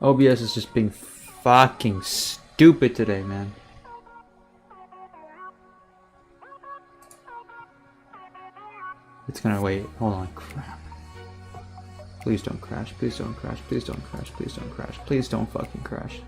OBS is just being fucking stupid today, man. It's gonna wait. Hold on. Crap. Please don't crash. Please don't crash. Please don't crash. Please don't crash. Please don't fucking crash.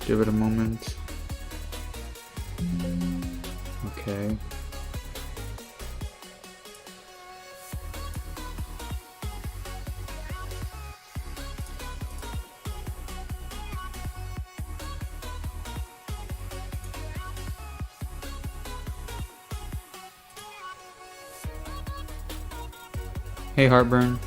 Give it a moment. Okay. Hey, Heartburn.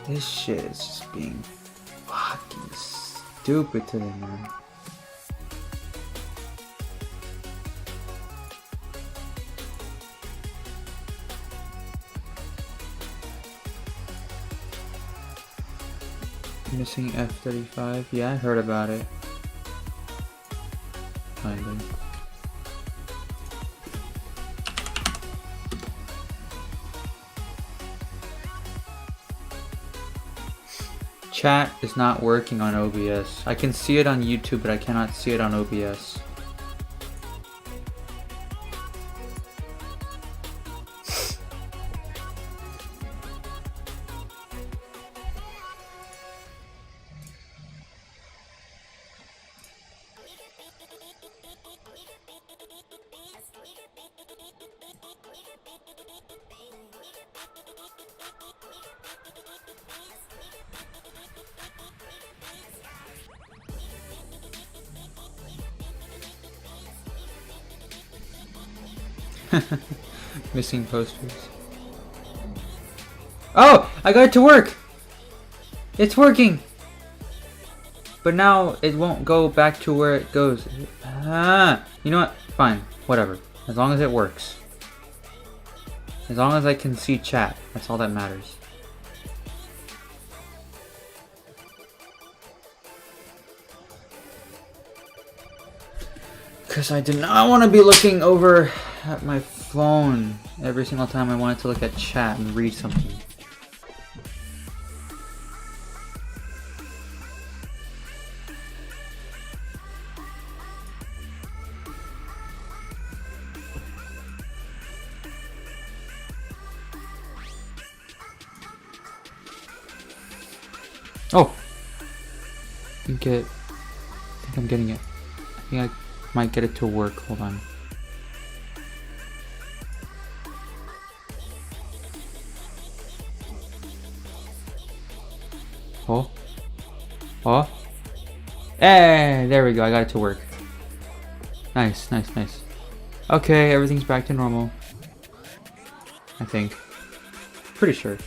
This shit is just being fucking stupid today, man. Missing F-35? Yeah, I heard about it. Kinda. Chat is not working on OBS. I can see it on YouTube, but I cannot see it on OBS. Missing posters. Oh! I got it to work! It's working! But now it won't go back to where it goes. Ah! You know what? Fine. Whatever. As long as it works. As long as I can see chat. That's all that matters. Because I did not want to be looking over at my phone every single time I wanted to look at chat and read something. Oh! I think I'm getting it. I think I might get it to work. Hold on. Oh. Oh. Hey, there we go. I got it to work. Nice, nice, nice. Okay, everything's back to normal. I think. Pretty sure.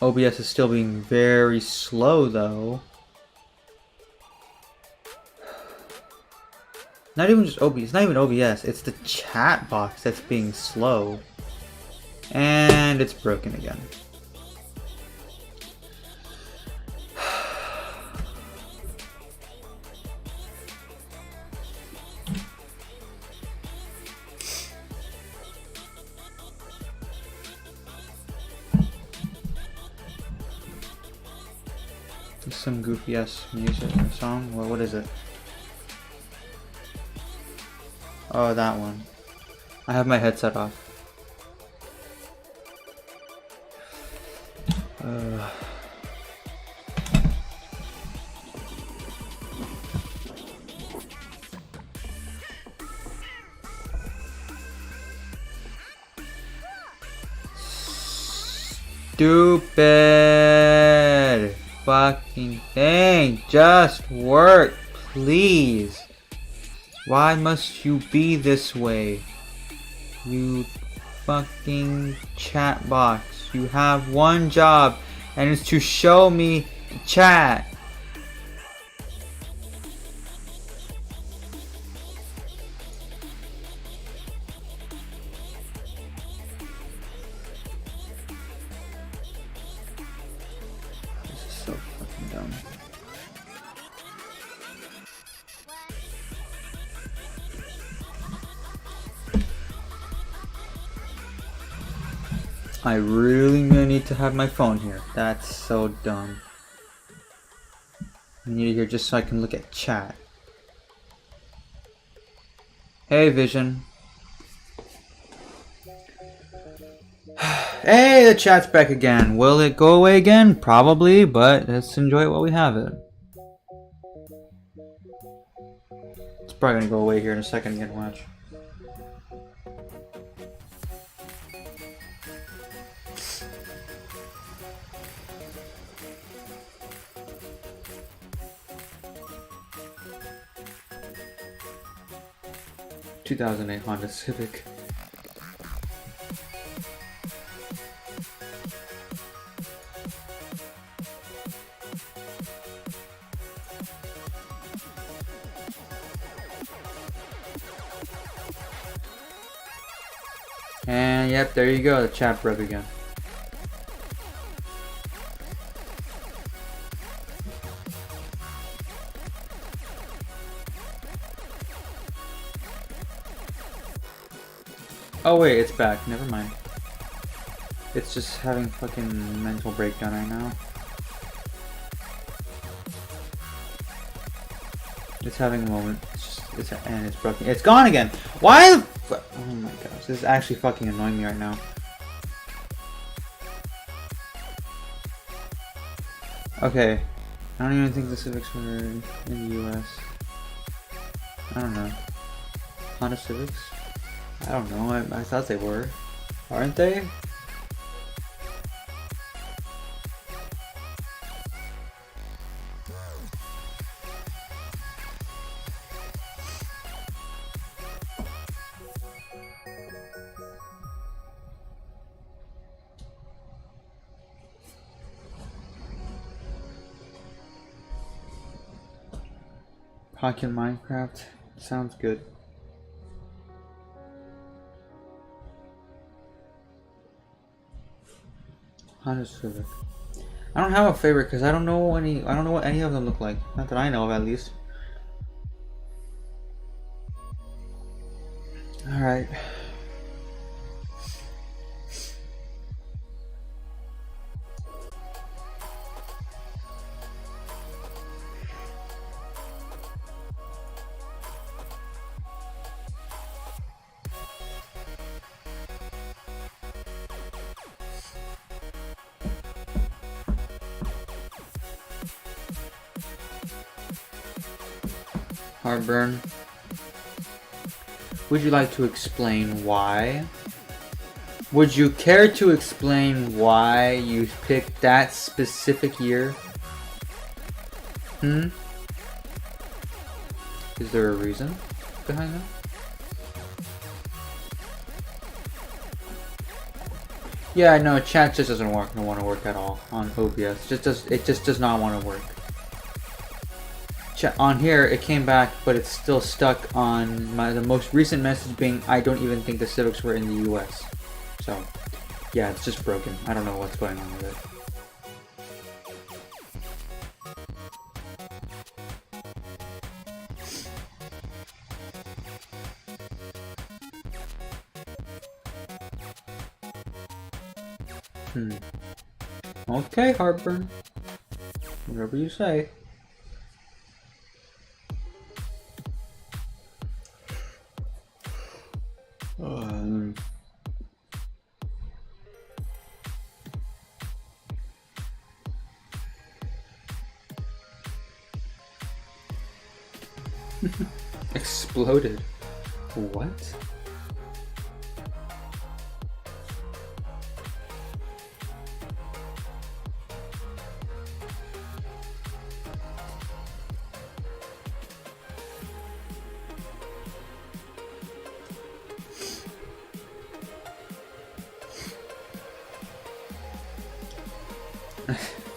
OBS is still being very slow though. Not even just OBS, it's not even OBS, it's the chat box that's being slow. And it's broken again. Some goofy ass music or song. What is it? Oh, that one. I have my headset off. Stupid fucking thing. Just work, please. Why must you be this way? You fucking chat box. You have one job, and it's to show me the chat. This is so fucking dumb. I really need to have my phone here. That's so dumb. I need it here just so I can look at chat. Hey, Vision. Hey, the chat's back again. Will it go away again? Probably, but let's enjoy it while we have it. It's probably gonna go away here in a second again, watch. ...2008 Honda Civic. And yep, there you go, the chat broke again. Oh wait, it's back. Never mind. It's just having fucking mental breakdown right now. It's having a moment. And it's broken. It's gone again. Why the oh my gosh, this is actually fucking annoying me right now. Okay. I don't even think the Civics were in the US. I don't know. Honda Civics? I don't know, I thought they were. Aren't they? Pocket Minecraft sounds good. Honda Civic. I don't have a favorite because I don't know what any of them look like. Not that I know of, at least. All right. Heartburn. Would you like to explain why? Would you care to explain why you picked that specific year? Is there a reason behind that? Yeah, no, chat just doesn't work. Don't want to work at all on OBS. It just does not want to work. On here, it came back, but it's still stuck on the most recent message being, I don't even think the Civics were in the US. So, yeah, it's just broken. I don't know what's going on with it. Okay, Heartburn. Whatever you say. Exploded. What?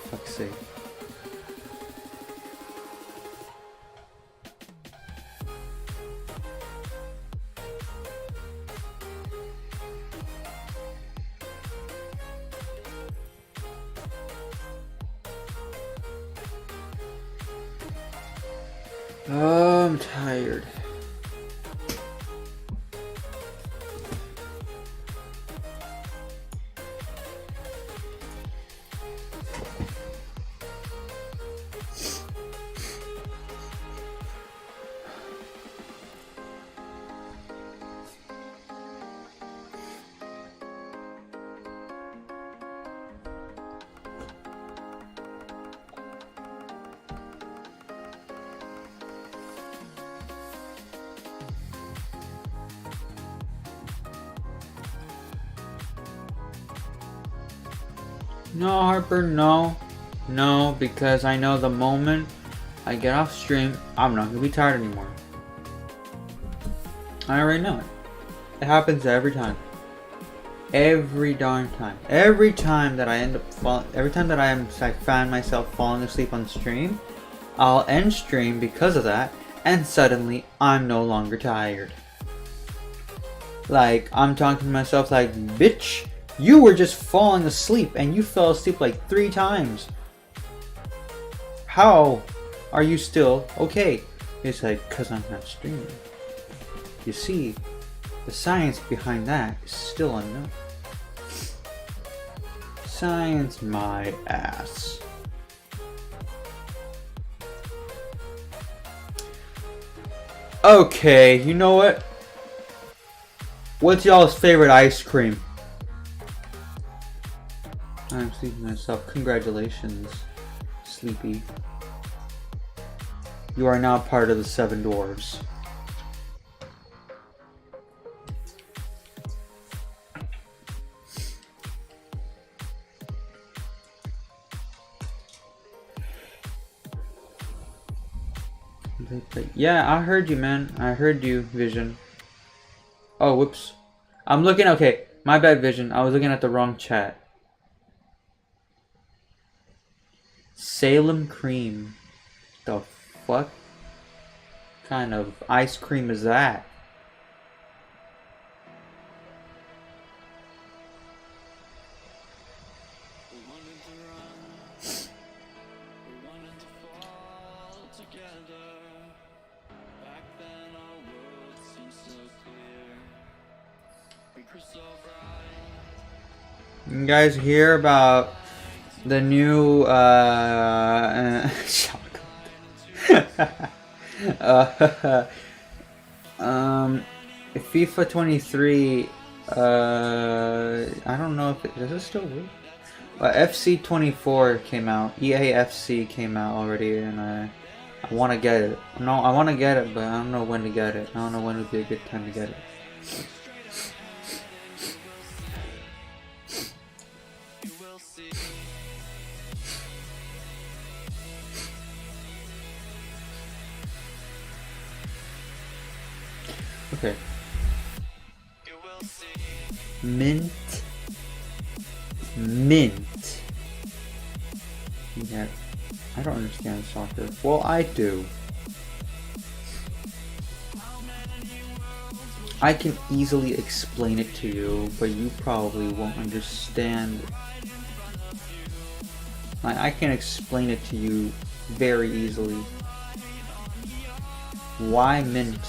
Fuck's sake. Oh, I'm tired. No, Harper, no. No, because I know the moment I get off stream, I'm not gonna be tired anymore. I already know it. It happens every time. Every darn time. Every time that I end up I find myself falling asleep on stream, I'll end stream because of that, and suddenly I'm no longer tired. Like, I'm talking to myself like, bitch, you were just falling asleep and you fell asleep like 3 times. How are you still okay? It's like, cause I'm not streaming. You see, the science behind that is still unknown. Science my ass. Okay, you know what? What's y'all's favorite ice cream? I'm sleeping myself. Congratulations, Sleepy. You are now part of the 7 Dwarves. Yeah, I heard you, man. I heard you, Vision. Oh, whoops. I'm looking... Okay, my bad, Vision. I was looking at the wrong chat. Salem cream. The fuck kind of ice cream is that? You guys hear about the new FIFA 23, I don't know if it does it still work. FC 24 came out. EAFC came out already, and I want to get it. No, I want to get it, but I don't know when to get it. I don't know when would be a good time to get it. Okay. Mint. Yeah. I don't understand soccer. Well, I do. I can easily explain it to you, but you probably won't understand. I can explain it to you very easily. Why mint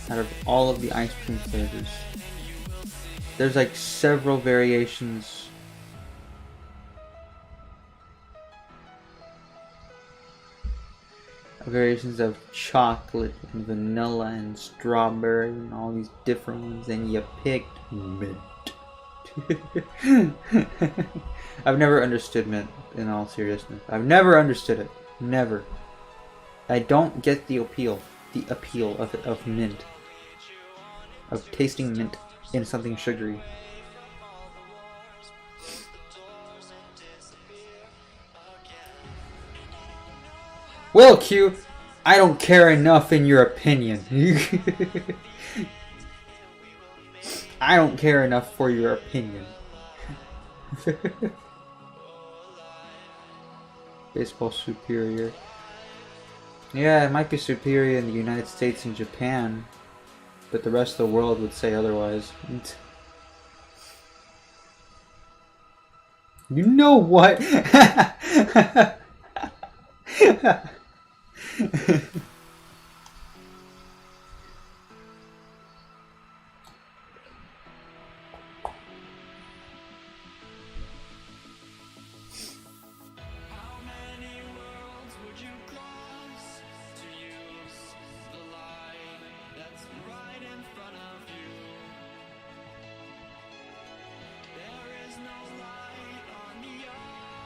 out of all of the ice cream flavors? There's like several variations. variations of chocolate and vanilla and strawberry and all these different ones, and you picked mint. I've never understood mint, in all seriousness. I've never understood it. Never. I don't get the appeal of mint. Of tasting mint in something sugary. Well, Q, I don't care enough in your opinion. I don't care enough for your opinion. Baseball superior. Yeah, it might be superior in the United States and Japan, but the rest of the world would say otherwise. You know what?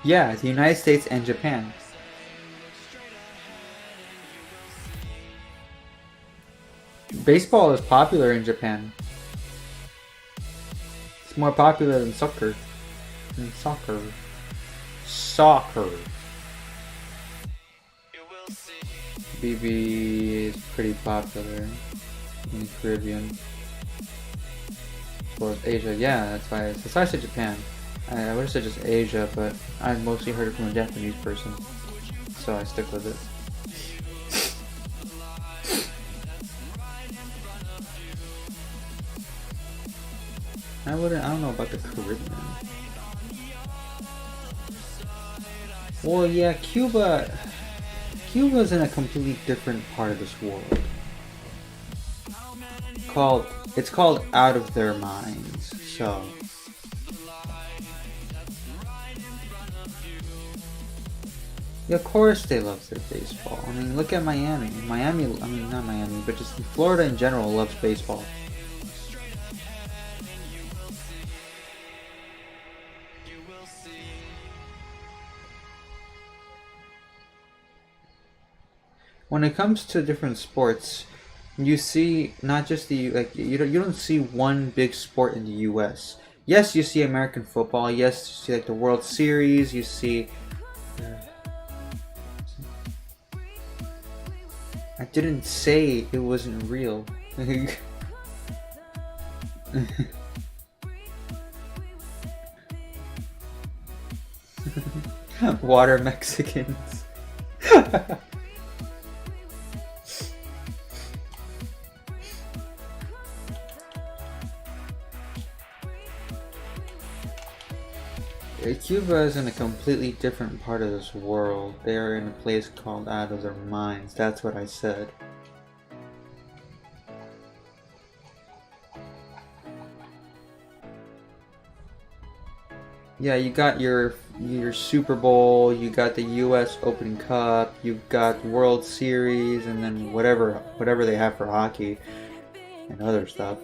Yeah, the United States and Japan. Baseball is popular in Japan. It's more popular than soccer. Soccer. BB is pretty popular in the Caribbean. As well as Asia. Yeah, that's why I said Japan. I would have said just Asia, but I mostly heard it from a Japanese person, so I stick with it. I don't know about the Caribbean. Well, yeah, Cuba's in a completely different part of this world. It's called Out of Their Minds, so. Yeah, of course they love their baseball. I mean, look at Miami. Not Miami, but just Florida in general loves baseball. When it comes to different sports, you see not just you don't see one big sport in the U.S. Yes, you see American football. Yes, you see like the World Series. You see. I didn't say it wasn't real. Water Mexicans. Cuba is in a completely different part of this world. They are in a place called Out of Their Minds. That's what I said. Yeah, you got your Super Bowl, you got the U.S. Open Cup, you've got World Series, and then whatever they have for hockey and other stuff.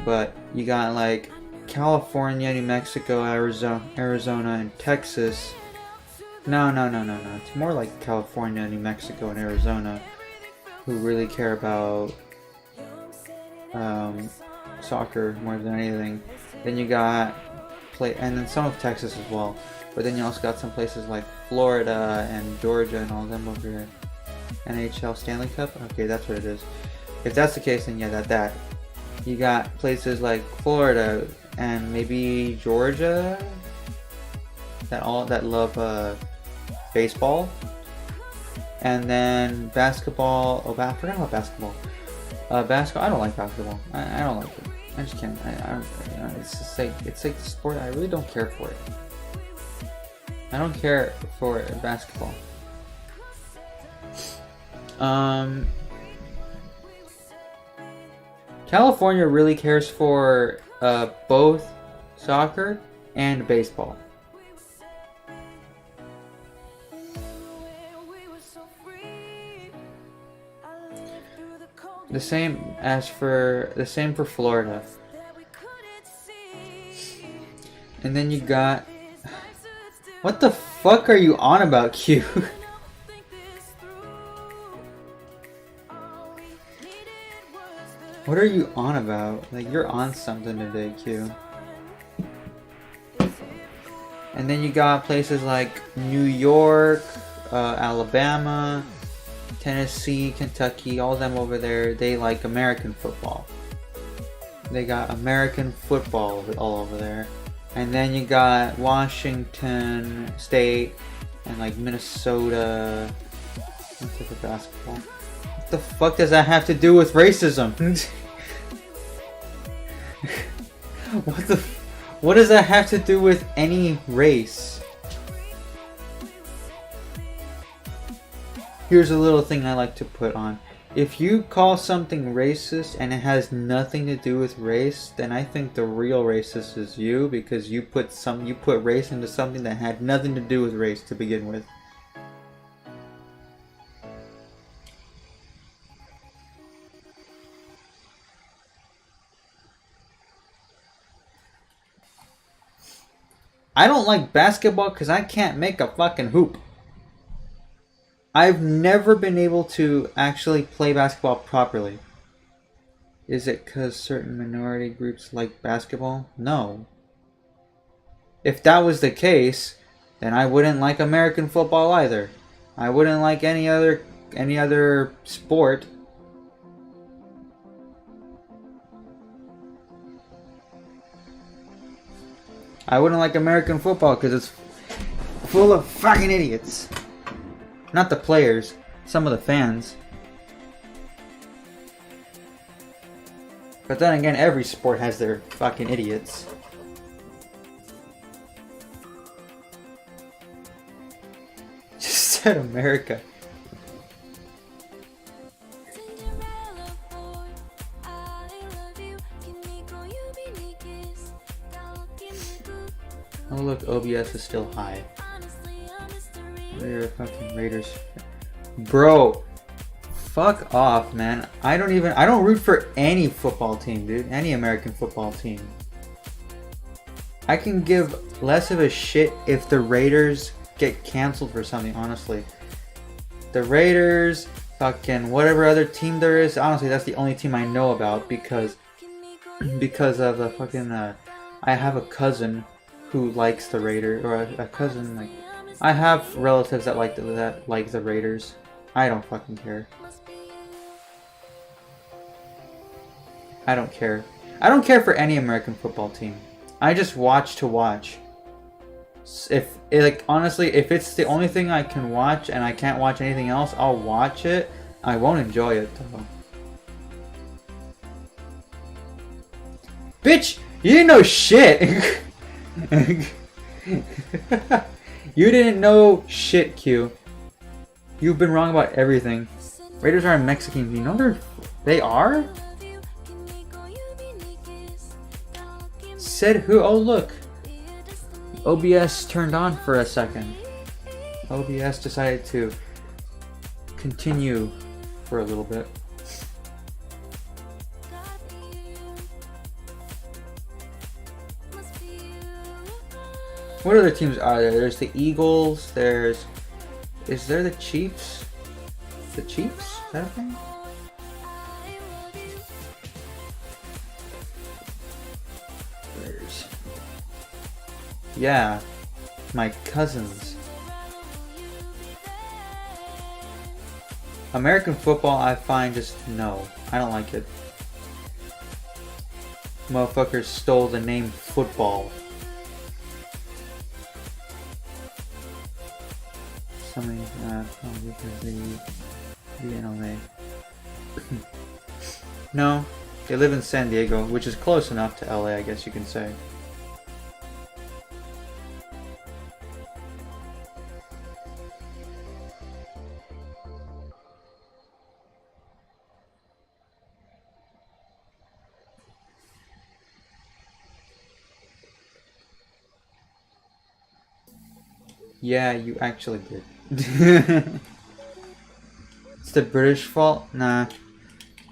But you got like California, New Mexico, Arizona, and Texas. No. It's more like California, New Mexico, and Arizona who really care about soccer more than anything. Then you got and then some of Texas as well. But then you also got some places like Florida and Georgia and all of them over here. NHL Stanley Cup? Okay, that's what it is. If that's the case, then yeah, that. You got places like Florida and maybe Georgia that love baseball, and then basketball. Oh, I forgot about basketball. Basketball. I don't like basketball. I don't like it. I just can't. It's just like the sport. I really don't care for it. I don't care for basketball. California really cares for both soccer and baseball. The same for Florida. And then you got... What the fuck are you on about, Q? What are you on about? Like, you're on something today, Q. And then you got places like New York, Alabama, Tennessee, Kentucky, all of them over there, they like American football. They got American football all over there. And then you got Washington State and like Minnesota. Let's look at basketball. What the fuck does that have to do with racism? What does that have to do with any race? Here's a little thing I like to put on. If you call something racist and it has nothing to do with race, then I think the real racist is you, because you put race into something that had nothing to do with race to begin with. I don't like basketball because I can't make a fucking hoop. I've never been able to actually play basketball properly. Is it because certain minority groups like basketball? No. If that was the case, then I wouldn't like American football either. I wouldn't like any other sport. I wouldn't like American football because it's full of fucking idiots. Not the players, some of the fans. But then again, every sport has their fucking idiots. Just said America. Oh look, OBS is still high. They're fucking Raiders. Bro, fuck off, man. I don't root for any football team, dude. Any American football team. I can give less of a shit if the Raiders get canceled for something, honestly. The Raiders, fucking whatever other team there is, honestly, that's the only team I know about because of the fucking, I have a cousin who likes the Raiders, or a cousin, like, I have relatives that like the Raiders. I don't fucking care. I don't care. I don't care for any American football team. I just watch to watch. Honestly, if it's the only thing I can watch and I can't watch anything else, I'll watch it. I won't enjoy it though. Bitch, you didn't know shit. You didn't know shit, Q. You've been wrong about everything. Raiders are a Mexican. You know they are? Said who? Oh look. OBS turned on for a second. OBS decided to continue for a little bit. What other teams are there? There's the Eagles, is there the Chiefs? The Chiefs? Is that a thing? Yeah, my cousins. American football, I find just no. I don't like it. Motherfuckers stole the name football. Somebody, probably because they be in LA. No, they live in San Diego, which is close enough to LA, I guess you can say. Yeah, you actually did. It's the British fault? Nah.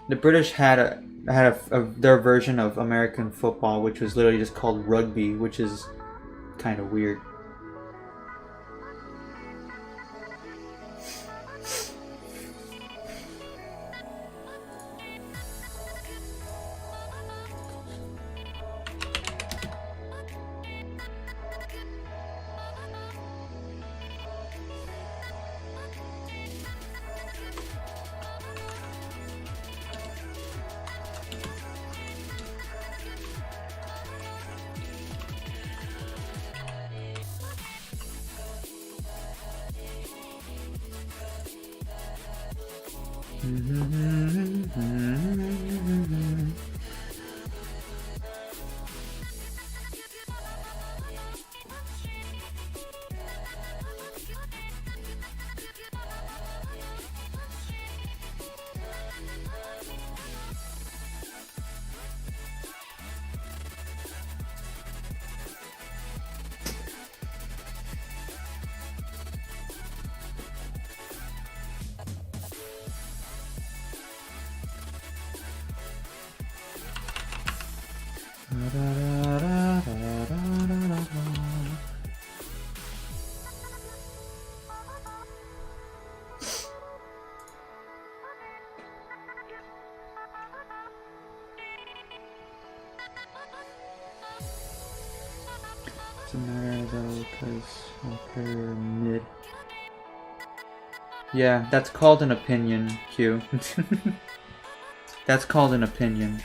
The British had their version of American football, which was literally just called rugby, which is kind of weird. Doesn't matter though, because I'll play mid. Yeah, that's called an opinion, Q. That's called an opinion.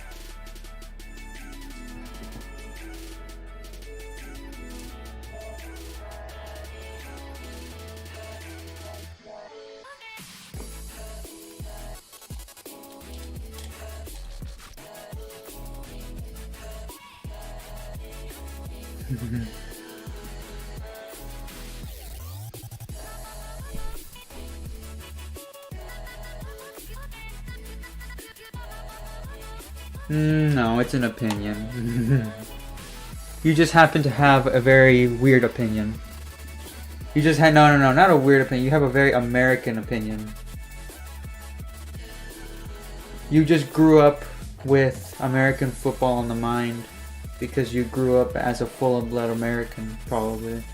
No, it's an opinion. You just happen to have a very weird opinion. You just had no, not a weird opinion. You have a very American opinion. You just grew up with American football on the mind because you grew up as a full-blood American, probably.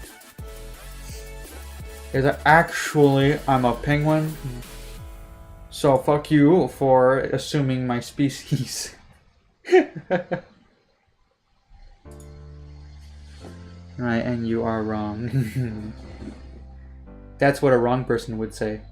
Actually, I'm a penguin, so fuck you for assuming my species. Right, and you are wrong. That's what a wrong person would say.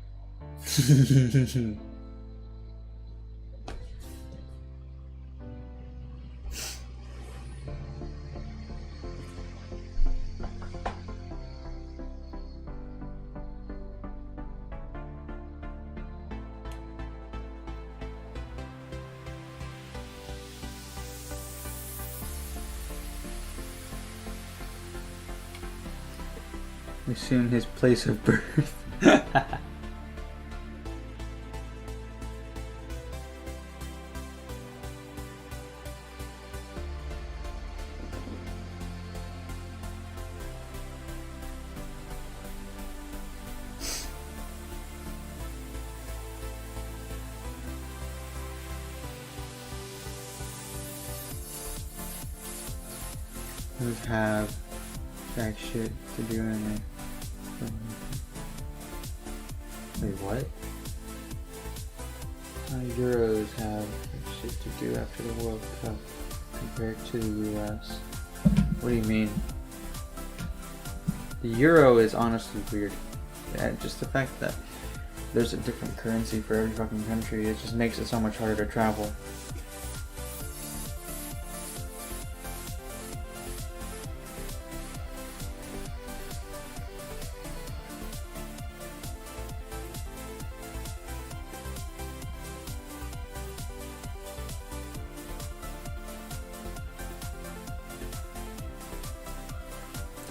Assume his place of birth. Those have jack shit to do in it. Wait, what? Euros have shit to do after the World Cup compared to the US. What do you mean? The euro is honestly weird. Yeah, just the fact that there's a different currency for every fucking country, it just makes it so much harder to travel.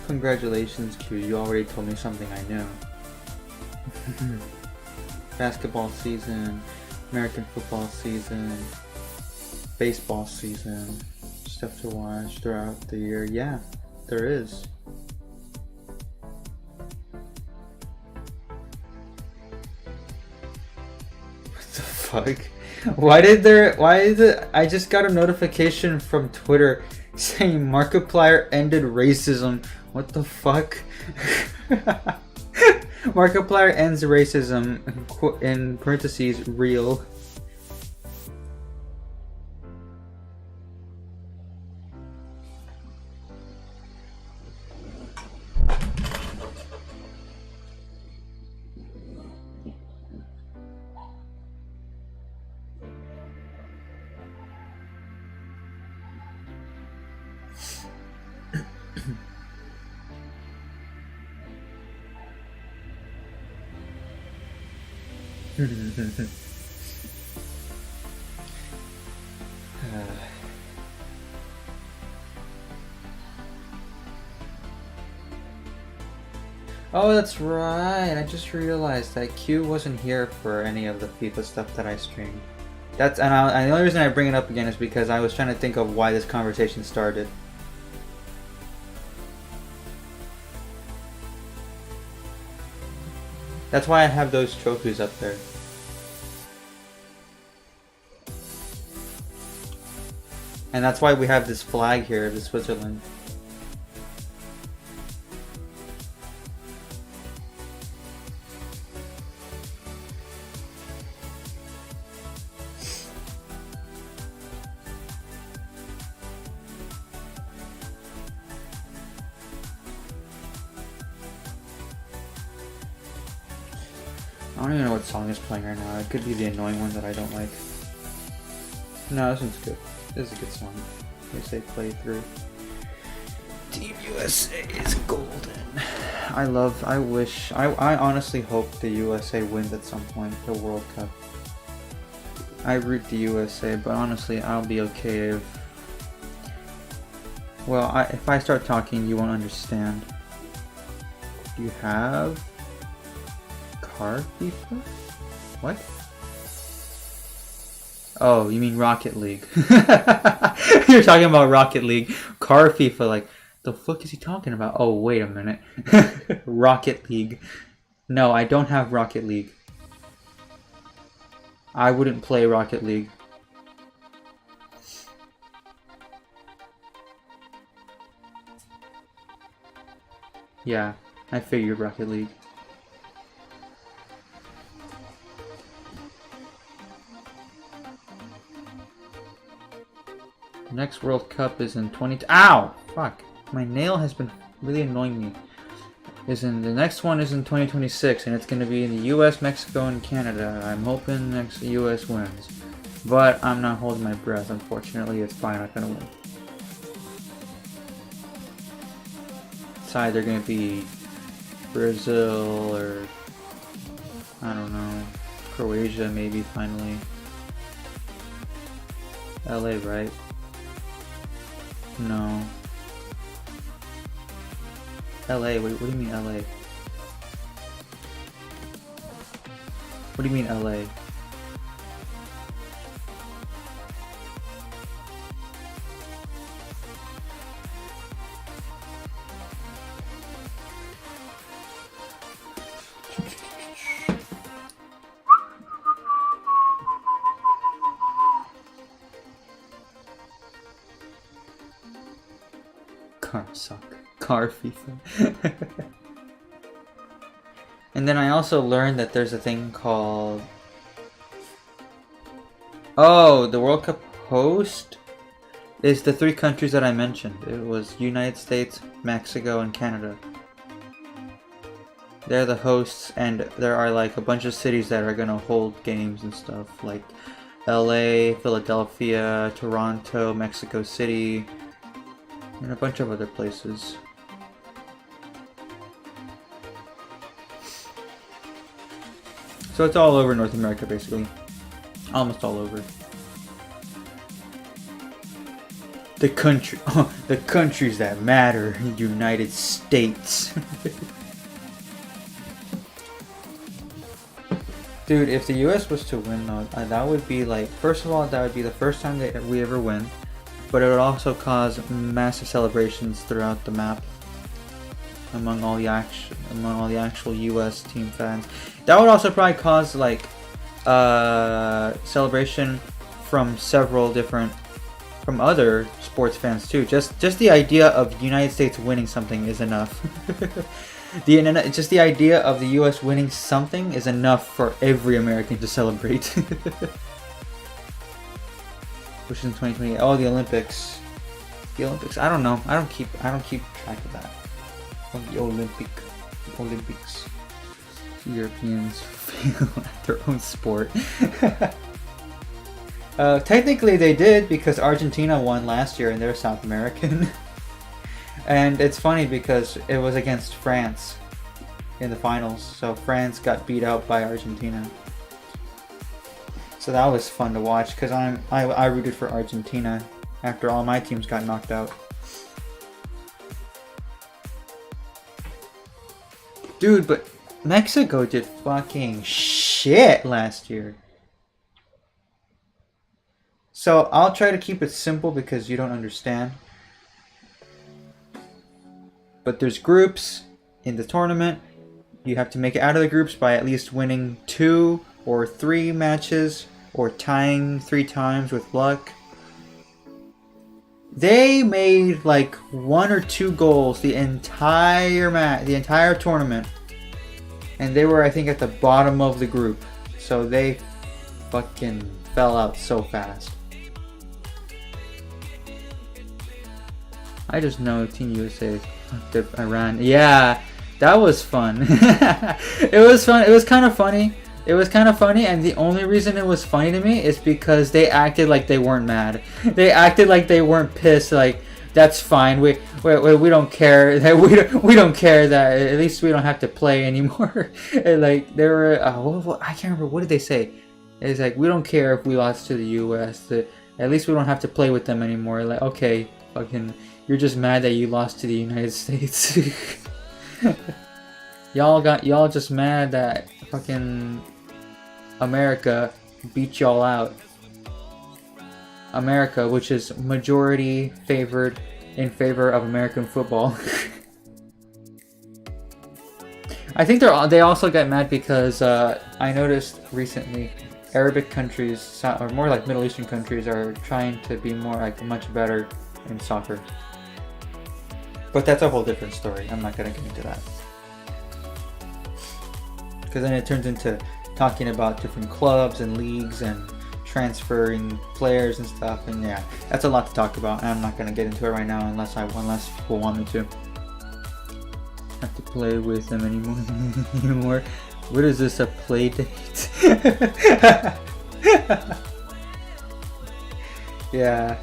Congratulations, Q. You already told me something I knew. Basketball season, American football season, baseball season, stuff to watch throughout the year. Yeah, there is. The fuck? Why is it? I just got a notification from Twitter saying Markiplier ended racism. What the fuck? Markiplier ends racism, in parentheses, real. Oh, that's right. I just realized that Q wasn't here for any of the FIFA stuff that I streamed. And the only reason I bring it up again is because I was trying to think of why this conversation started. That's why I have those trophies up there. And that's why we have this flag here, the Switzerland. I don't even know what song is playing right now. It could be the annoying one that I don't like. No, this one's good. This is a good song. They say play through. Team USA is golden. I honestly hope the USA wins at some point, the World Cup. I root the USA, but honestly, I'll be okay if... Well, if I start talking, you won't understand. Do you have... Car FIFA? What? Oh, you mean Rocket League. You're talking about Rocket League. Car FIFA, like, the fuck is he talking about? Oh, wait a minute. Rocket League. No, I don't have Rocket League. I wouldn't play Rocket League. Yeah, I figured Rocket League. The next World Cup is in 20... Ow! Fuck. My nail has been really annoying me. The next one is in 2026, and it's going to be in the US, Mexico, and Canada. I'm hoping next US wins. But I'm not holding my breath. Unfortunately, it's probably not going to win. It's either going to be Brazil or... I don't know. Croatia, maybe, finally. LA, right? No. LA, what do you mean LA? What do you mean LA? Car soccer. Car FIFA. And then I also learned that there's a thing called... Oh, the World Cup host is the 3 countries that I mentioned. It was United States, Mexico, and Canada. They're the hosts, and there are like a bunch of cities that are gonna hold games and stuff, like LA, Philadelphia, Toronto, Mexico City, and a bunch of other places. So it's all over North America, basically. Almost all over. The countries that matter, United States. Dude, if the US was to win though, that would be like, first of all, that would be the first time that we ever win. But it would also cause massive celebrations throughout the map among all the actual US team fans. That would also probably cause like celebration from from other sports fans too. Just the idea of the United States winning something is enough. Just the idea of the U.S. winning something is enough for every American to celebrate. Which is in 2020. Oh, the Olympics. The Olympics. I don't know. I don't keep track of that. Of the Olympics. Europeans fail at their own sport. Technically they did, because Argentina won last year and they're South American. And it's funny because it was against France in the finals, so France got beat out by Argentina. So that was fun to watch, because I rooted for Argentina after all my teams got knocked out. Dude, but Mexico did fucking shit last year. So I'll try to keep it simple because you don't understand. But there's groups in the tournament. You have to make it out of the groups by at least winning 2 or 3 matches or tying 3 times with luck. They made like 1 or 2 goals the entire tournament. And they were, I think, at the bottom of the group. So they fucking fell out so fast. I just know Team USA fucked up Iran. Yeah, that was fun. It was fun. It was kind of funny. And the only reason it was funny to me is because they acted like they weren't mad. They acted like they weren't pissed. Like, that's fine. We don't care that we don't care that at least we don't have to play anymore. And like they were, I can't remember, what did they say? It's like, we don't care if we lost to the U.S. At least we don't have to play with them anymore. Like, okay, fucking, you're just mad that you lost to the United States. y'all just mad that fucking America beat y'all out. America, which is majority favored in favor of American football. I think they also got mad because I noticed recently Arabic countries, or more like Middle Eastern countries, are trying to be more like much better in soccer. But that's a whole different story. I'm not gonna get into that. Because then it turns into talking about different clubs and leagues and transferring players and stuff, and yeah, that's a lot to talk about, and I'm not gonna get into it right now unless people want me to. Have to play with them anymore. What is this, a play date? Yeah,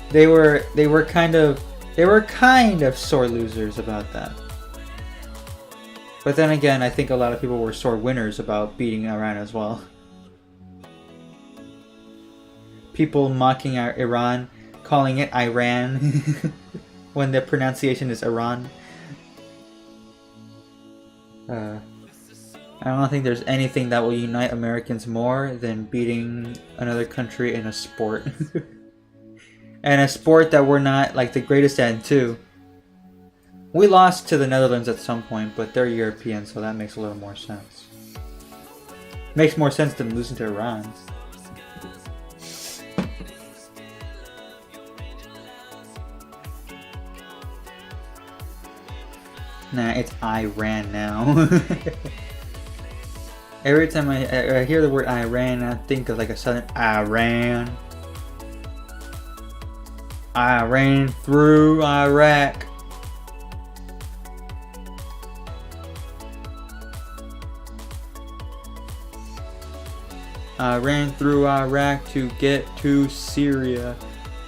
they were kind of sore losers about that. But then again, I think a lot of people were sore winners about beating Iran as well. People mocking Iran, calling it Iran when the pronunciation is Iran. I don't think there's anything that will unite Americans more than beating another country in a sport. And a sport that we're not like the greatest at too. We lost to the Netherlands at some point, but they're European, so that makes a little more sense. Makes more sense than losing to Iran. Nah, it's Iran now. Every time I hear the word Iran, I think of like a southern Iran. I ran through Iraq. I ran through Iraq to get to Syria.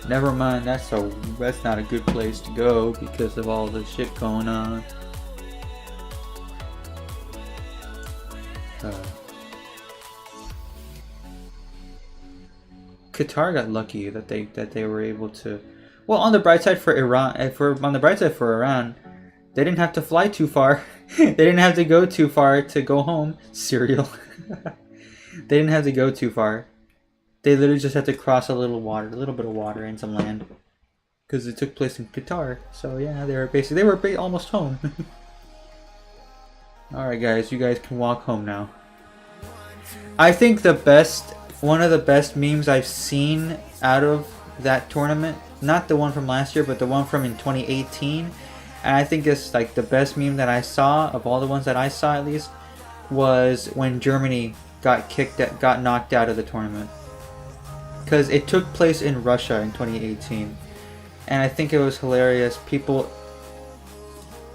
Never mind, that's not a good place to go because of all the shit going on. Qatar got lucky that they were able to. Well, on the bright side for Iran, they didn't have to fly too far. They didn't have to go too far to go home. Cereal. They didn't have to go too far. They literally just had to cross a little bit of water and some land, because it took place in Qatar. So yeah, they were almost home. All right, guys, you guys can walk home now. I think one of the best memes I've seen out of that tournament, not the one from last year, but the one from in 2018, and I think it's like the best meme that I saw of all the ones that I saw at least, was when Germany got knocked out of the tournament. Because it took place in Russia in 2018. And I think it was hilarious. People...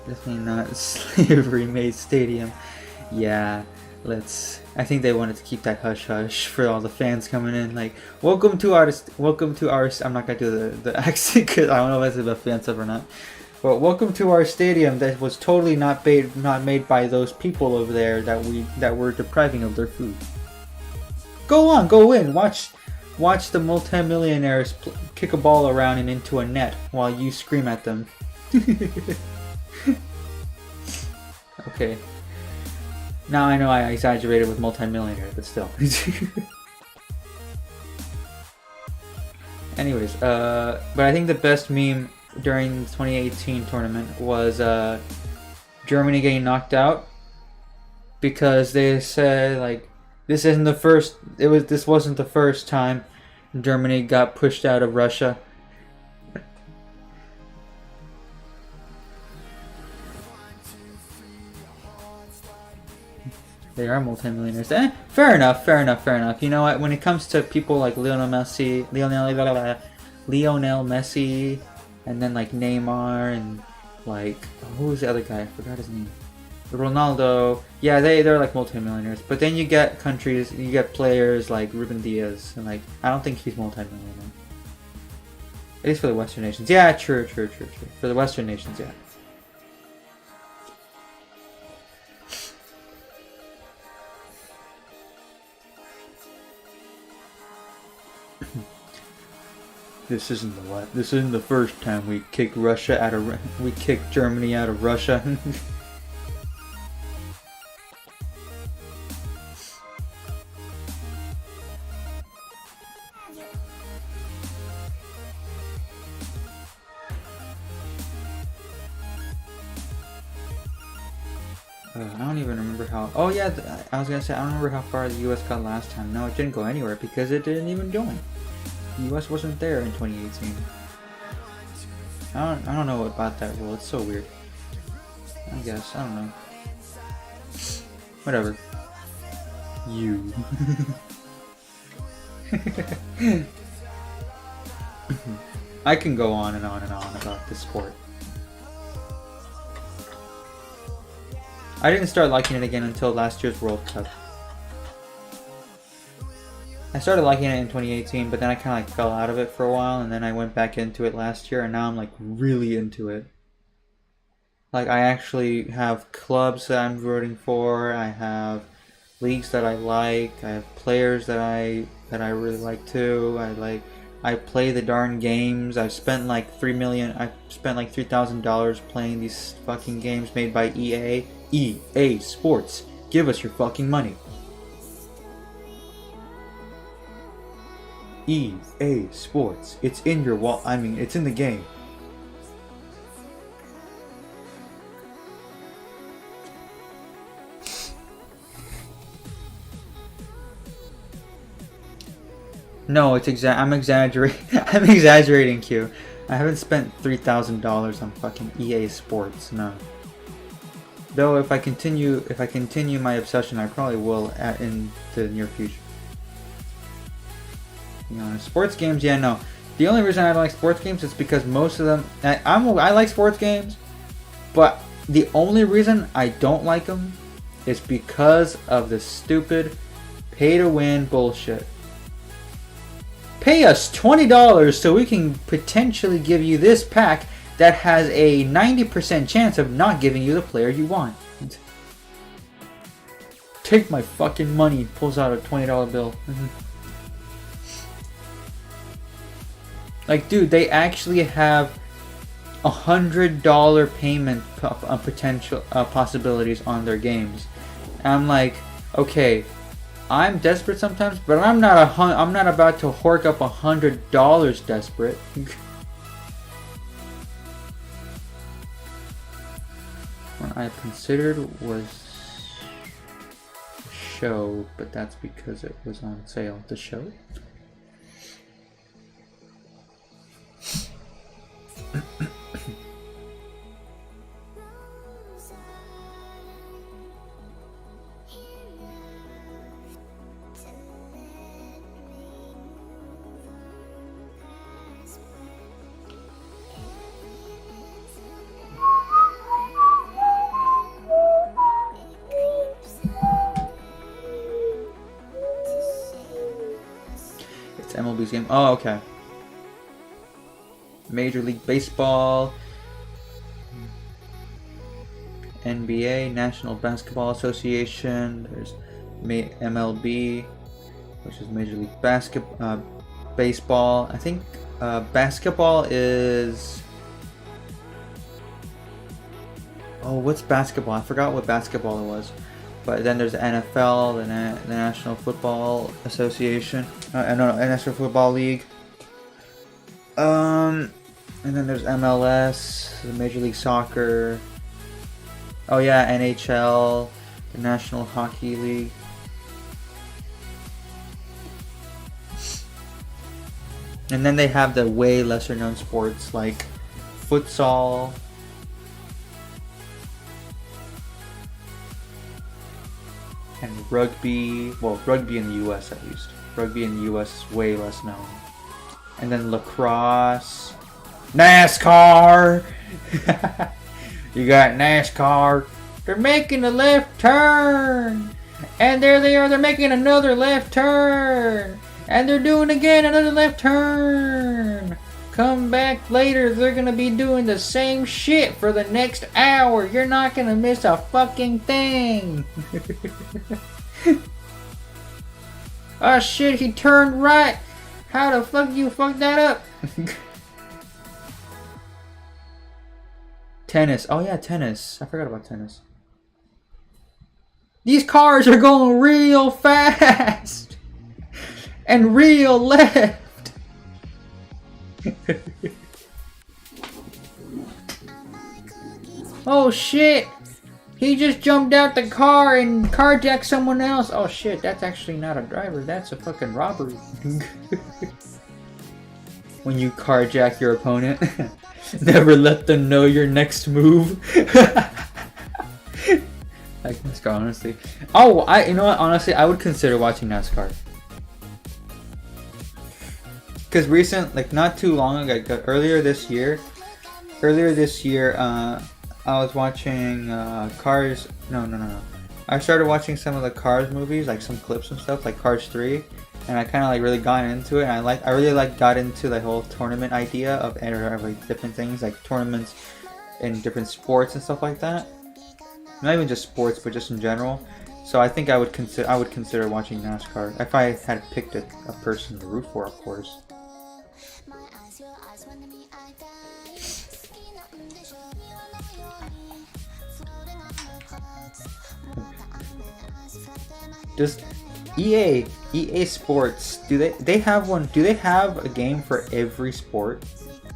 Definitely not slavery made stadium. Yeah, I think they wanted to keep that hush hush for all the fans coming in. Like, welcome to our... I'm not gonna do the accent because I don't know if it's offensive or not. But welcome to our stadium that was totally not made by those people over there that were depriving of their food. Go on, go in, watch the multimillionaires kick a ball around and into a net while you scream at them. Okay. Now I know I exaggerated with multimillionaire, but still. Anyways, but I think the best meme during the 2018 tournament was Germany getting knocked out, because they said like this wasn't the first time Germany got pushed out of Russia. They are multimillionaires. Fair enough. You know what? When it comes to people like Lionel Messi, and then like Neymar, and like who was the other guy? I forgot his name. Ronaldo. Yeah, they're like multimillionaires. But then you get players like Ruben Diaz, and like I don't think he's multimillionaire. At least for the Western nations. Yeah, true. For the Western nations, yeah. This isn't the first time we kicked Germany out of Russia. I don't even remember how... Oh yeah, I was gonna say, I don't remember how far the US got last time. No, it didn't go anywhere because it didn't even join. The US wasn't there in 2018. I don't know about that rule. It's so weird. I guess. I don't know. Whatever. You. I can go on and on and on about this sport. I didn't start liking it again until last year's World Cup. I started liking it in 2018, but then I kind of like fell out of it for a while, and then I went back into it last year, and now I'm like really into it. Like I actually have clubs that I'm rooting for. I have leagues that I like. I have players that I really like too. I play the darn games. I've spent like $3,000 playing these fucking games made by EA. EA Sports. Give us your fucking money. EA Sports. It's in your wall. I mean, it's in the game. No, I'm exaggerating. I'm exaggerating, Q. I haven't spent $3,000 on fucking EA Sports. No. Though if I continue my obsession, I probably will in the near future. You know, sports games, yeah, no. The only reason I don't like sports games is because most of them... I like sports games, but the only reason I don't like them is because of the stupid pay-to-win bullshit. Pay us $20 so we can potentially give you this pack that has a 90% chance of not giving you the player you want. Take my fucking money. Pulls out a $20 bill. Like, dude, they actually have $100 payment potential possibilities on their games. And I'm like, okay, I'm desperate sometimes, but I'm not about to hork up $100 desperate. What I considered was show, but that's because it was on sale. The show? MLB's game. Oh, okay. Major League Baseball, NBA, National Basketball Association. There's MLB, which is Major League Baseball. I think basketball is. Oh, what's basketball? I forgot what basketball it was. But then there's the NFL, the National Football Association, National Football League. And then there's MLS, the Major League Soccer. Oh yeah, NHL, the National Hockey League. And then they have the way lesser known sports like futsal. And rugby, well, rugby in the US at least. Rugby in the US is way less known. And then lacrosse, NASCAR. You got NASCAR. They're making a left turn, and there they are. They're making another left turn, and they're doing again another left turn. Come back later. They're gonna be doing the same shit for the next hour. You're not gonna miss a fucking thing. Oh shit, he turned right. How the fuck you fuck that up? Tennis. Oh yeah, tennis. I forgot about tennis. These cars are going real fast. And real left. Oh shit. He just jumped out the car and carjacked someone else. Oh shit, that's actually not a driver. That's a fucking robbery. When you carjack your opponent, never let them know your next move. Like NASCAR, honestly. Oh, you know what? Honestly, I would consider watching NASCAR. Because not too long ago, earlier this year, I was watching Cars. No. I started watching some of the Cars movies, like some clips and stuff, like Cars 3, and I kind of like really got into it. And I really got into the whole tournament idea of like different things, like tournaments in different sports and stuff like that. Not even just sports, but just in general. So I think I would consider watching NASCAR if I had picked a person to root for, of course. Does EA Sports, do they have one? Do they have a game for every sport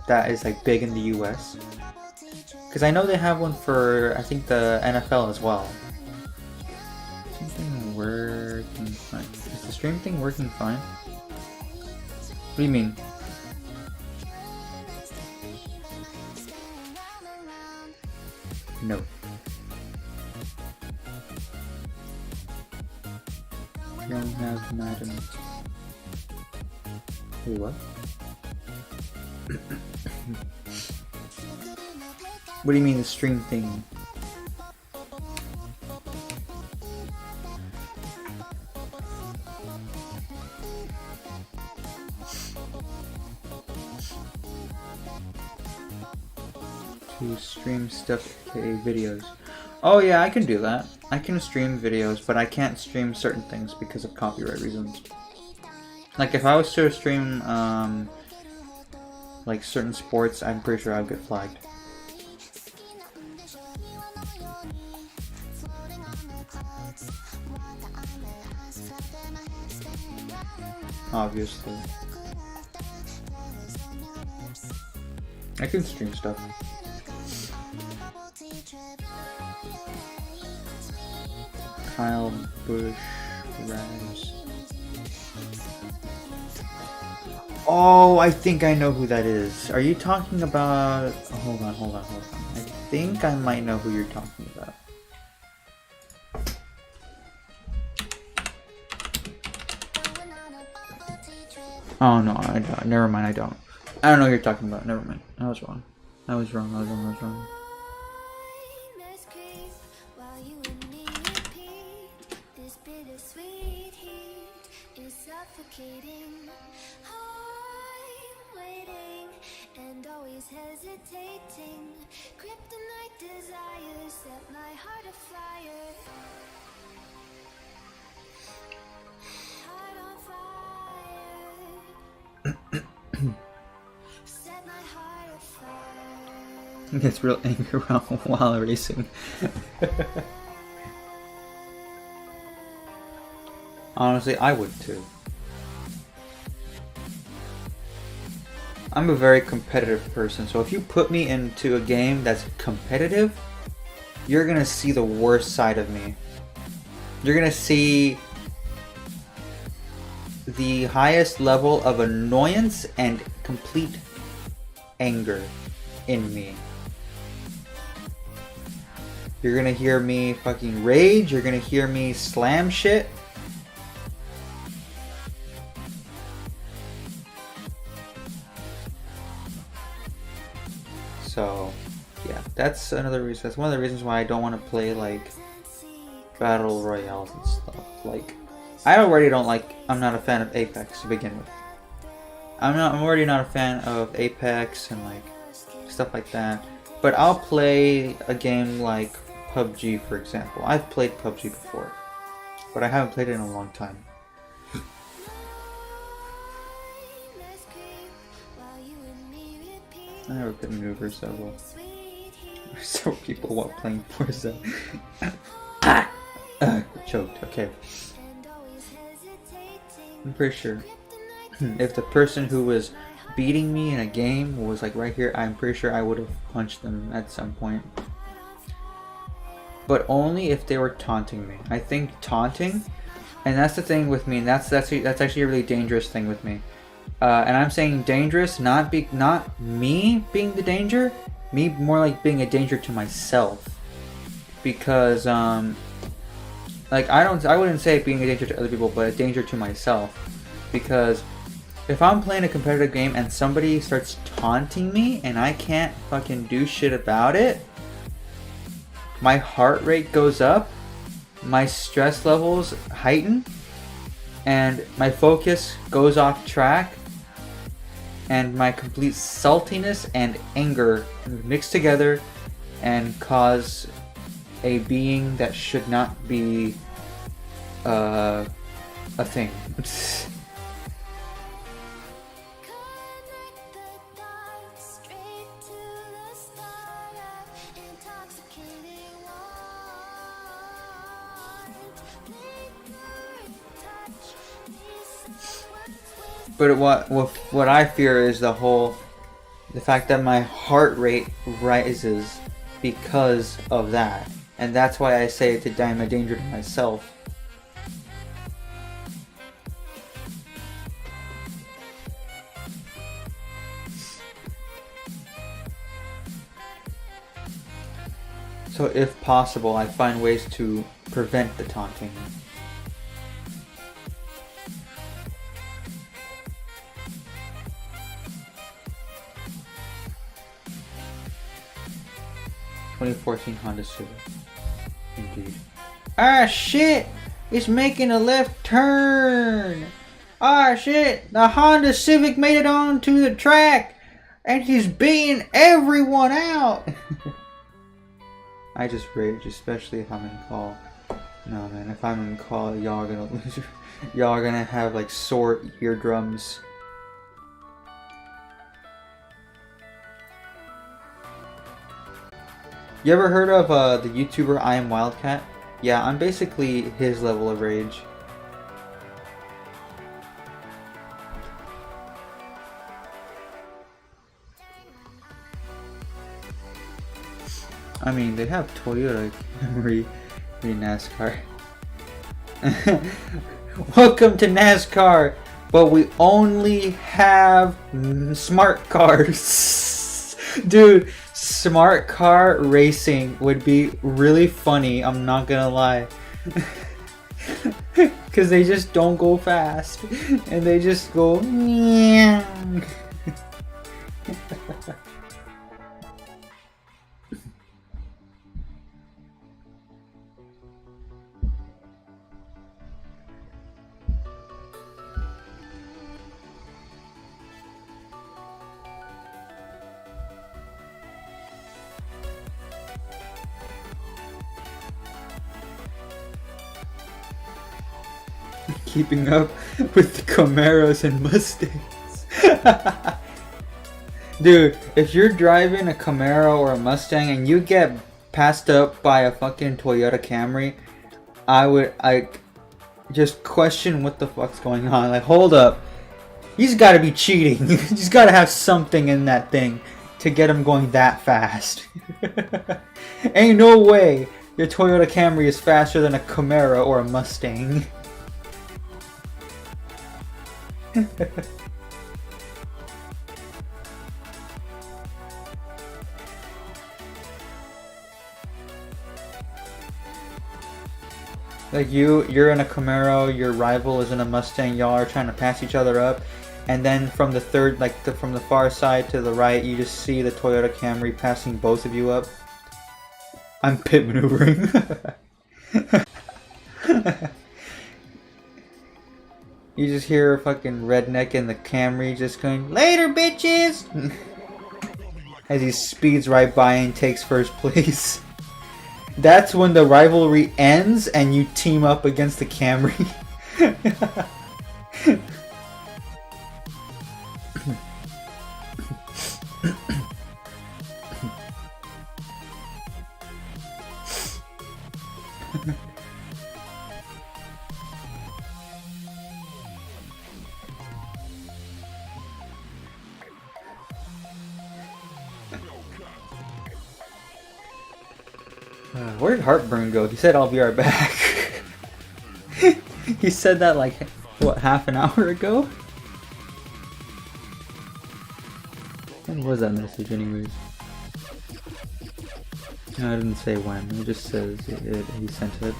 that is like big in the US? Because I know they have one for, I think, the NFL as well. Something working fine. Is the stream thing working fine? What do you mean? No. Don't have Madden. Wait, what? What do you mean the stream thing? To stream stuff, aka videos. Oh yeah, I can do that. I can stream videos, but I can't stream certain things because of copyright reasons. Like if I was to stream like certain sports, I'm pretty sure I'd get flagged. Obviously. I can stream stuff. Kyle Bush. Rhymes. Oh, I think I know who that is. Are you talking about... Oh, hold on. I think I might know who you're talking about. Oh no, I don't. Never mind, I don't. I don't know what you're talking about. Never mind. I was wrong. I was wrong. Hesitating, kryptonite desires set my heart afire. Heart on fire. Set my heart afire. He gets real angry while racing. Honestly, I would too. I'm a very competitive person, so if you put me into a game that's competitive, you're gonna see the worst side of me. You're gonna see the highest level of annoyance and complete anger in me. You're gonna hear me fucking rage, you're gonna hear me slam shit. So, yeah, that's another reason. That's one of the reasons why I don't want to play like battle royales and stuff. Like, I'm not a fan of Apex to begin with. I'm already not a fan of Apex and like stuff like that. But I'll play a game like PUBG, for example. I've played PUBG before, but I haven't played it in a long time. I never put maneuver several people while playing Forza. Choked. Okay. I'm pretty sure if the person who was beating me in a game was like right here, I'm pretty sure I would have punched them at some point. But only if they were taunting me. I think taunting, and that's the thing with me, and that's actually a really dangerous thing with me. And I'm saying dangerous, not me being the danger, me more like being a danger to myself. Because like I wouldn't say being a danger to other people, but a danger to myself. Because if I'm playing a competitive game and somebody starts taunting me and I can't fucking do shit about it, my heart rate goes up, my stress levels heighten, and my focus goes off track, and my complete saltiness and anger mix together and cause a being that should not be a thing. But what I fear is the fact that my heart rate rises because of that, and that's why I say I'm a danger to myself. So if possible, I find ways to prevent the taunting. (2014) Honda Civic. Indeed. Ah shit! It's making a left turn! Ah shit! The Honda Civic made it onto the track! And he's beating everyone out! I just rage, especially if I'm in call. No man, if I'm in call, y'all are gonna lose. Y'all are gonna have like sore eardrums. You ever heard of the YouTuber I Am Wildcat? Yeah, I'm basically his level of rage. I mean, they have Toyota Camry in NASCAR. Welcome to NASCAR, but we only have smart cars. Dude, smart car racing would be really funny, I'm not gonna lie. Because they just don't go fast. And they just go... keeping up with the Camaros and Mustangs. Dude, if you're driving a Camaro or a Mustang and you get passed up by a fucking Toyota Camry, I just question what the fuck's going on. Like, hold up. He's gotta be cheating. He's gotta have something in that thing to get him going that fast. Ain't no way your Toyota Camry is faster than a Camaro or a Mustang. Like you're in a Camaro, your rival is in a Mustang, y'all are trying to pass each other up, and then from the from the far side to the right, you just see the Toyota Camry passing both of you up. I'm pit maneuvering. You just hear a fucking redneck in the Camry just going, "Later, bitches!" as he speeds right by and takes first place. That's when the rivalry ends and you team up against the Camry. Where'd Heartburn go? He said, "I'll be right back." He said that like, what, half an hour ago? When was that message anyways? No, I didn't say when. It just says he sent it.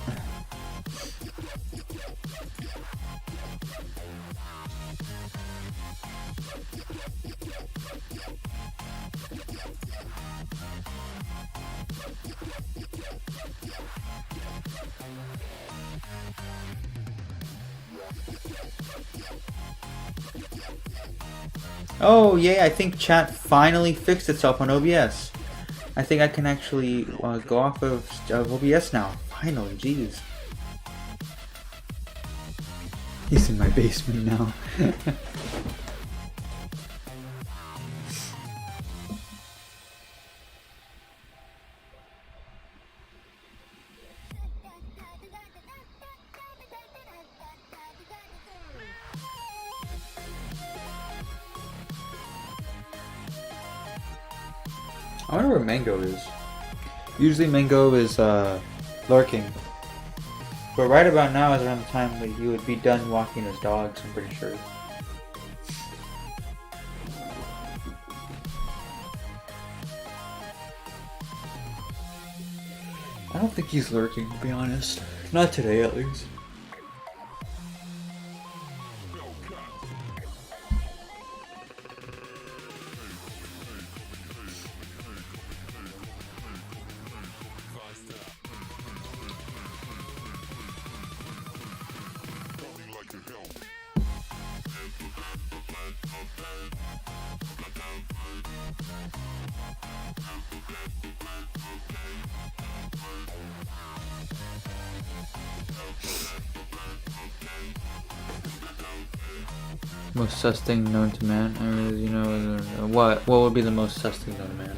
Oh yeah, I think chat finally fixed itself on OBS. I think I can actually go off of OBS now. Finally, jeez. He's in my basement now. I wonder where Mango is. Usually Mango is lurking. But right about now is around the time that he would be done walking his dogs, I'm pretty sure. I don't think he's lurking, to be honest. Not today, at least. Most sus thing known to man. I mean, you know, what would be the most sus thing known to man?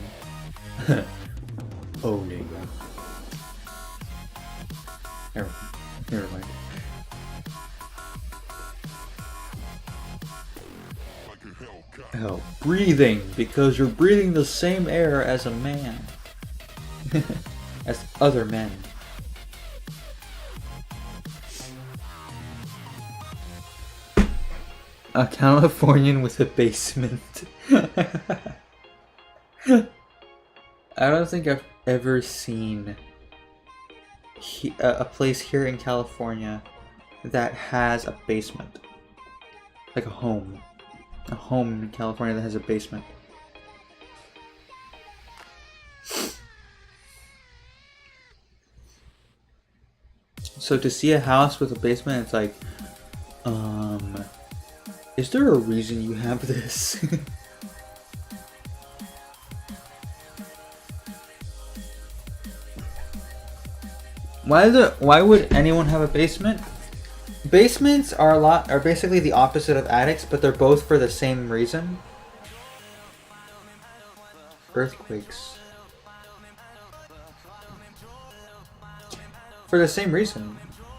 Oh, nigga. Never mind. Hell, breathing, because you're breathing the same air as a man. As other men. A Californian with a basement. I don't think I've ever seen a place here in California that has a basement. Like a home. A home in California that has a basement. So to see a house with a basement, it's like, is there a reason you have this? Why would anyone have a basement? Basements are basically the opposite of attics, but they're both for the same reason. Earthquakes. For the same reason.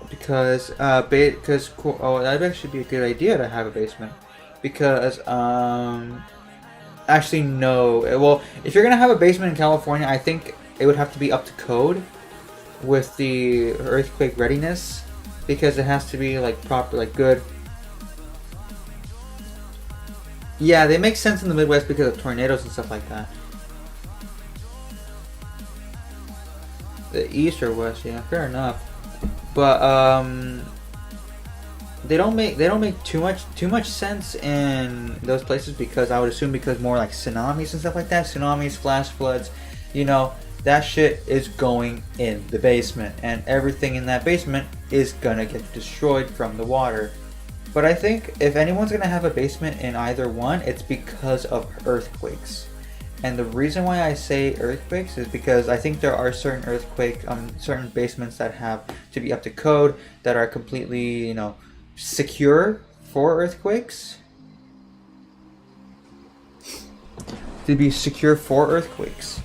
Because that'd actually be a good idea to have a basement. Because actually no. Well, if you're gonna have a basement in California, I think it would have to be up to code with the earthquake readiness, because it has to be like proper, like good. Yeah, they make sense in the Midwest because of tornadoes and stuff like that. The East or West, yeah, fair enough. But they don't make too much sense in those places, because I would assume because more like tsunamis and stuff like that, tsunamis, flash floods, you know, that shit is going in the basement, and everything in that basement is gonna get destroyed from the water. But I think if anyone's gonna have a basement in either one, it's because of earthquakes. And the reason why I say earthquakes is because I think there are certain certain basements that have to be up to code, that are completely, you know, secure for earthquakes. To be secure for earthquakes.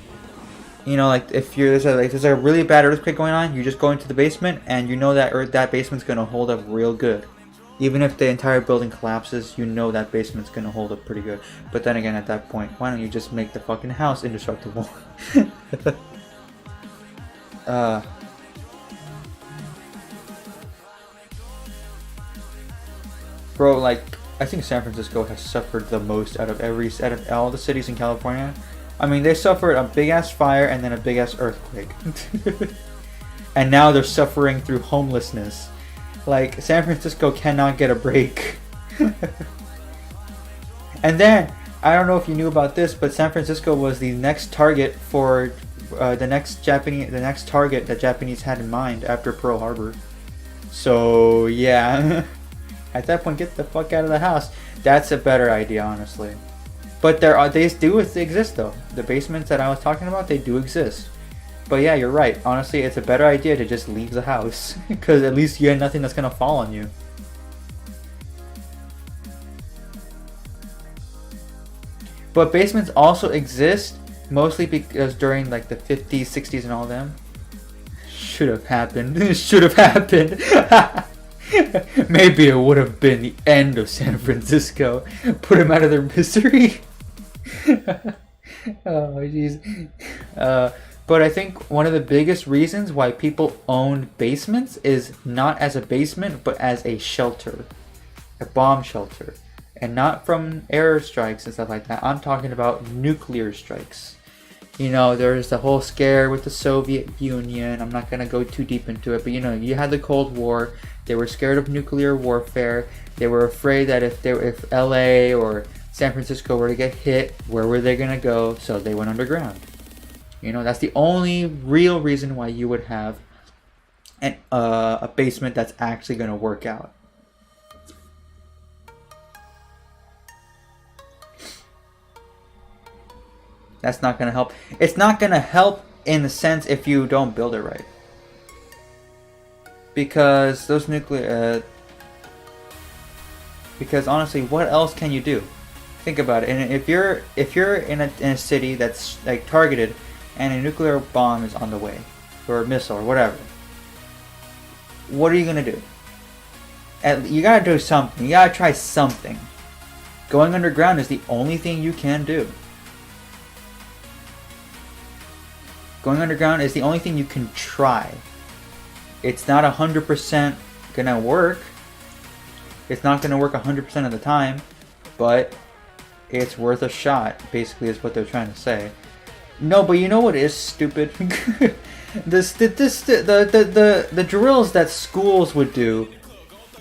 You know, like if there's a really bad earthquake going on, you just go into the basement and you know that that basement's gonna hold up real good. Even if the entire building collapses, you know that basement's gonna hold up pretty good. But then again, at that point, why don't you just make the fucking house indestructible? Bro, like, I think San Francisco has suffered the most out of all the cities in California. I mean, they suffered a big ass fire and then a big ass earthquake. And now they're suffering through homelessness. Like, San Francisco cannot get a break. And then, I don't know if you knew about this, but San Francisco was the next target for the next target that Japanese had in mind after Pearl Harbor. So yeah, at that point, get the fuck out of the house. That's a better idea, honestly. But they do exist though. The basements that I was talking about, they do exist. But yeah, you're right. Honestly, it's a better idea to just leave the house, because at least you have nothing that's gonna fall on you. But basements also exist mostly because during like the 50s, 60s, and all them, should have happened. Should have happened. Maybe it would have been the end of San Francisco. Put them out of their misery. Oh jeez. But I think one of the biggest reasons why people own basements is not as a basement, but as a shelter. A bomb shelter. And not from air strikes and stuff like that. I'm talking about nuclear strikes. You know, there's the whole scare with the Soviet Union. I'm not going to go too deep into it. But, you know, you had the Cold War. They were scared of nuclear warfare. They were afraid that if LA or San Francisco were to get hit, where were they going to go? So they went underground. You know, that's the only real reason why you would have a basement that's actually going to work out. That's not going to help. It's not going to help in the sense if you don't build it right. Because those because honestly, what else can you do? Think about it. And if you're in a city that's like targeted, and a nuclear bomb is on the way, or a missile, or whatever, what are you gonna do? You gotta do something. You gotta try something. Going underground is the only thing you can do. Going underground is the only thing you can try. It's not 100% gonna work, It's not going to work 100% of the time, but it's worth a shot, basically is what they're trying to say. No, but you know what is stupid? The drills that schools would do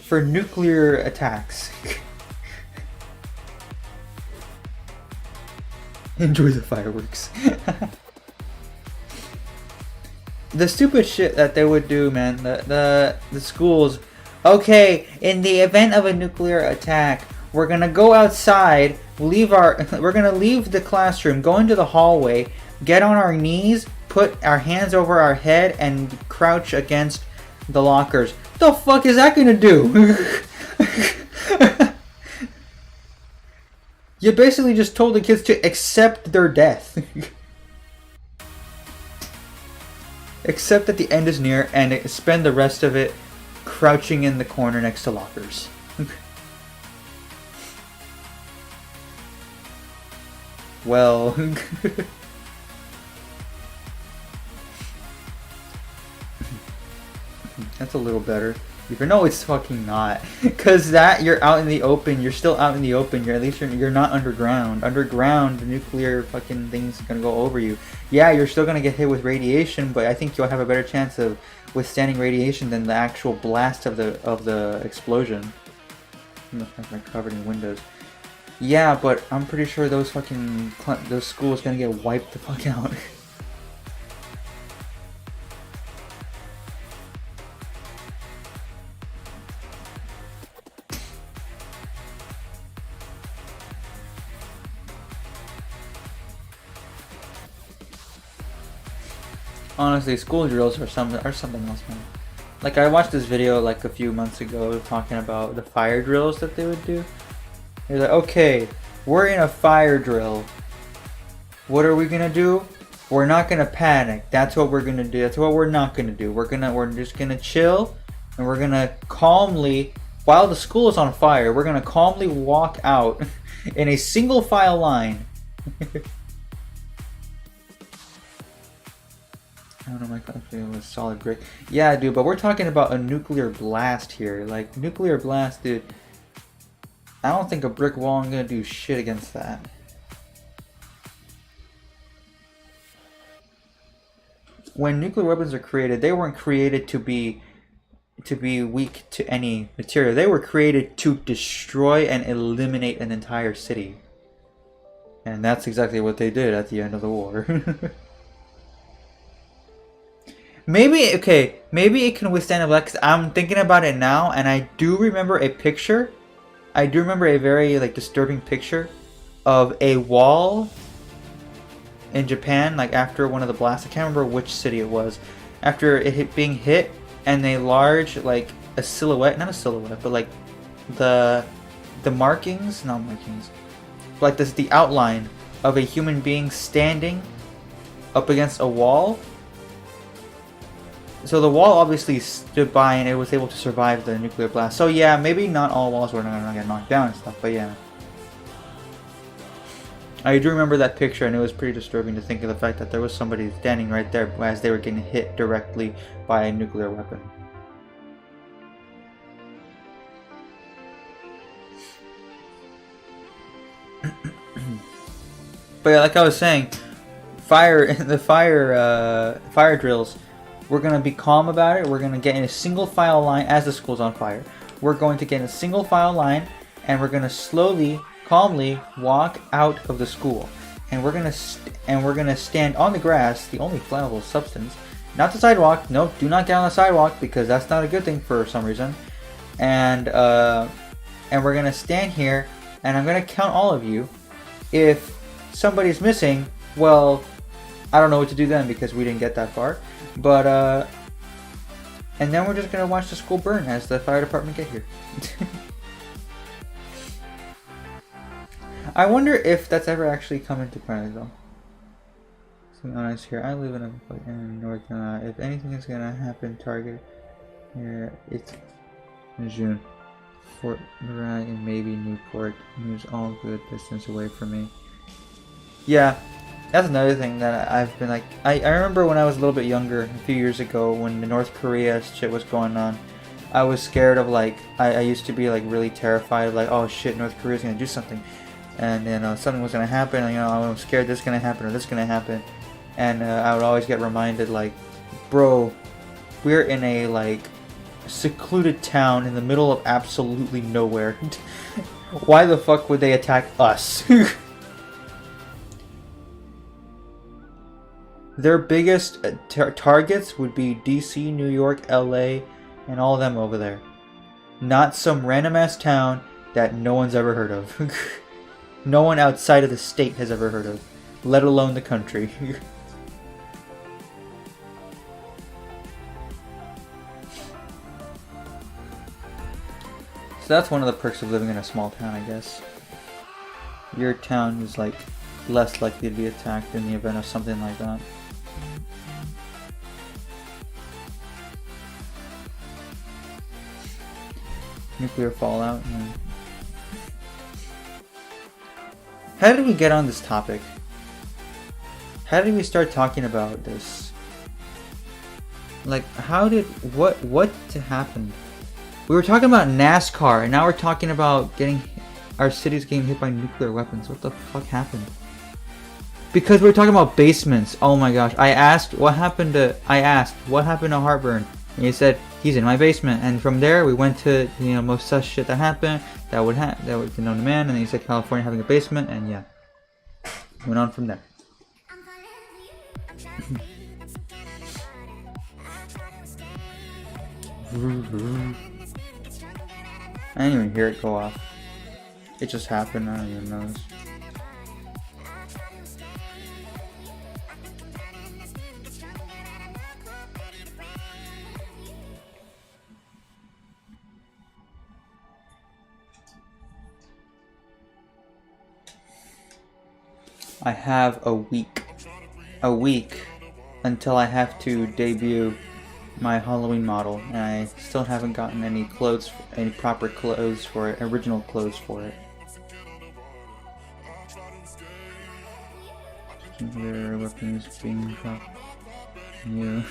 for nuclear attacks. Enjoy the fireworks. The stupid shit that they would do, man. The schools. Okay, in the event of a nuclear attack, we're gonna go outside, we're gonna leave the classroom, go into the hallway, get on our knees, put our hands over our head, and crouch against the lockers. The fuck is that gonna do? You basically just told the kids to accept their death. Accept that the end is near and spend the rest of it crouching in the corner next to lockers. Well... That's a little better. Even though it's fucking not. Cause that you're out in the open, you're still out in the open, you're not underground. Underground, the nuclear fucking thing's gonna go over you. Yeah, you're still gonna get hit with radiation, but I think you'll have a better chance of withstanding radiation than the actual blast of the explosion. I'm covered in windows. Yeah, but I'm pretty sure those schools gonna get wiped the fuck out. Honestly, school drills are something else, man. Like, I watched this video like a few months ago talking about the fire drills that they would do. They're like, okay, we're in a fire drill. What are we gonna do? We're not gonna panic. That's what we're gonna do. That's what we're not gonna do. We're just gonna chill, and we're gonna calmly, while the school is on fire, we're gonna calmly walk out in a single file line. I don't know, my country was solid brick. Yeah, dude, but we're talking about a nuclear blast here. Like, nuclear blast, dude. I don't think a brick wall is gonna do shit against that. When nuclear weapons are created, they weren't created to be weak to any material. They were created to destroy and eliminate an entire city. And that's exactly what they did at the end of the war. Maybe it can withstand a blast. I'm thinking about it now, and I do remember a picture. I do remember a very disturbing picture of a wall in Japan, like after one of the blasts. I can't remember which city it was. After it being hit, and a large, like a silhouette, not a silhouette, but like the markings, not markings, like this, the outline of a human being standing up against a wall. So the wall obviously stood by and it was able to survive the nuclear blast. So yeah, maybe not all walls were going to get knocked down and stuff, but yeah. I do remember that picture, and it was pretty disturbing to think of the fact that there was somebody standing right there as they were getting hit directly by a nuclear weapon. But yeah, like I was saying, fire drills. We're going to be calm about it. We're going to get in a single file line as the school's on fire. We're going to get in a single file line, and we're going to slowly, calmly walk out of the school. And we're going to stand on the grass, the only flammable substance. Not the sidewalk. No, do not get on the sidewalk, because that's not a good thing for some reason. And we're going to stand here, and I'm going to count all of you. If somebody's missing, well, I don't know what to do then, because we didn't get that far. But, and then we're just gonna watch the school burn as the fire department get here. I wonder if that's ever actually come into play, though. To be honest here, I live in North Carolina. If anything is gonna happen, target here, it's in June. Fort Bragg and maybe Newport. News all good distance away from me. Yeah. That's another thing that I've been like, I remember when I was a little bit younger, a few years ago, when the North Korea shit was going on, I was scared of like I used to be like really terrified, like oh shit, North Korea's gonna do something, and then something was gonna happen. And, I was scared this gonna happen or this gonna happen, and I would always get reminded like, bro, we're in a like secluded town in the middle of absolutely nowhere. Why the fuck would they attack us? Their biggest targets would be DC, New York, LA, and all of them over there. Not some random ass town that no one's ever heard of. No one outside of the state has ever heard of, let alone the country. So that's one of the perks of living in a small town, I guess. Your town is like less likely to be attacked in the event of something like that. Nuclear fallout. Yeah. How did we get on this topic? How did we start talking about this? Like, how did what happened? We were talking about NASCAR, and now we're talking about our cities getting hit by nuclear weapons. What the fuck happened? Because we were talking about basements. Oh my gosh! I asked what happened to Heartburn, and he said he's in my basement. And from there, we went to most such shit that happened that would be known to man. And then he said California having a basement, and yeah, went on from there. I didn't even hear it go off. It just happened. I don't even notice. I have a week until I have to debut my Halloween model, and I still haven't gotten any proper clothes for it, original clothes for it. Their weapons being dropped. Yeah.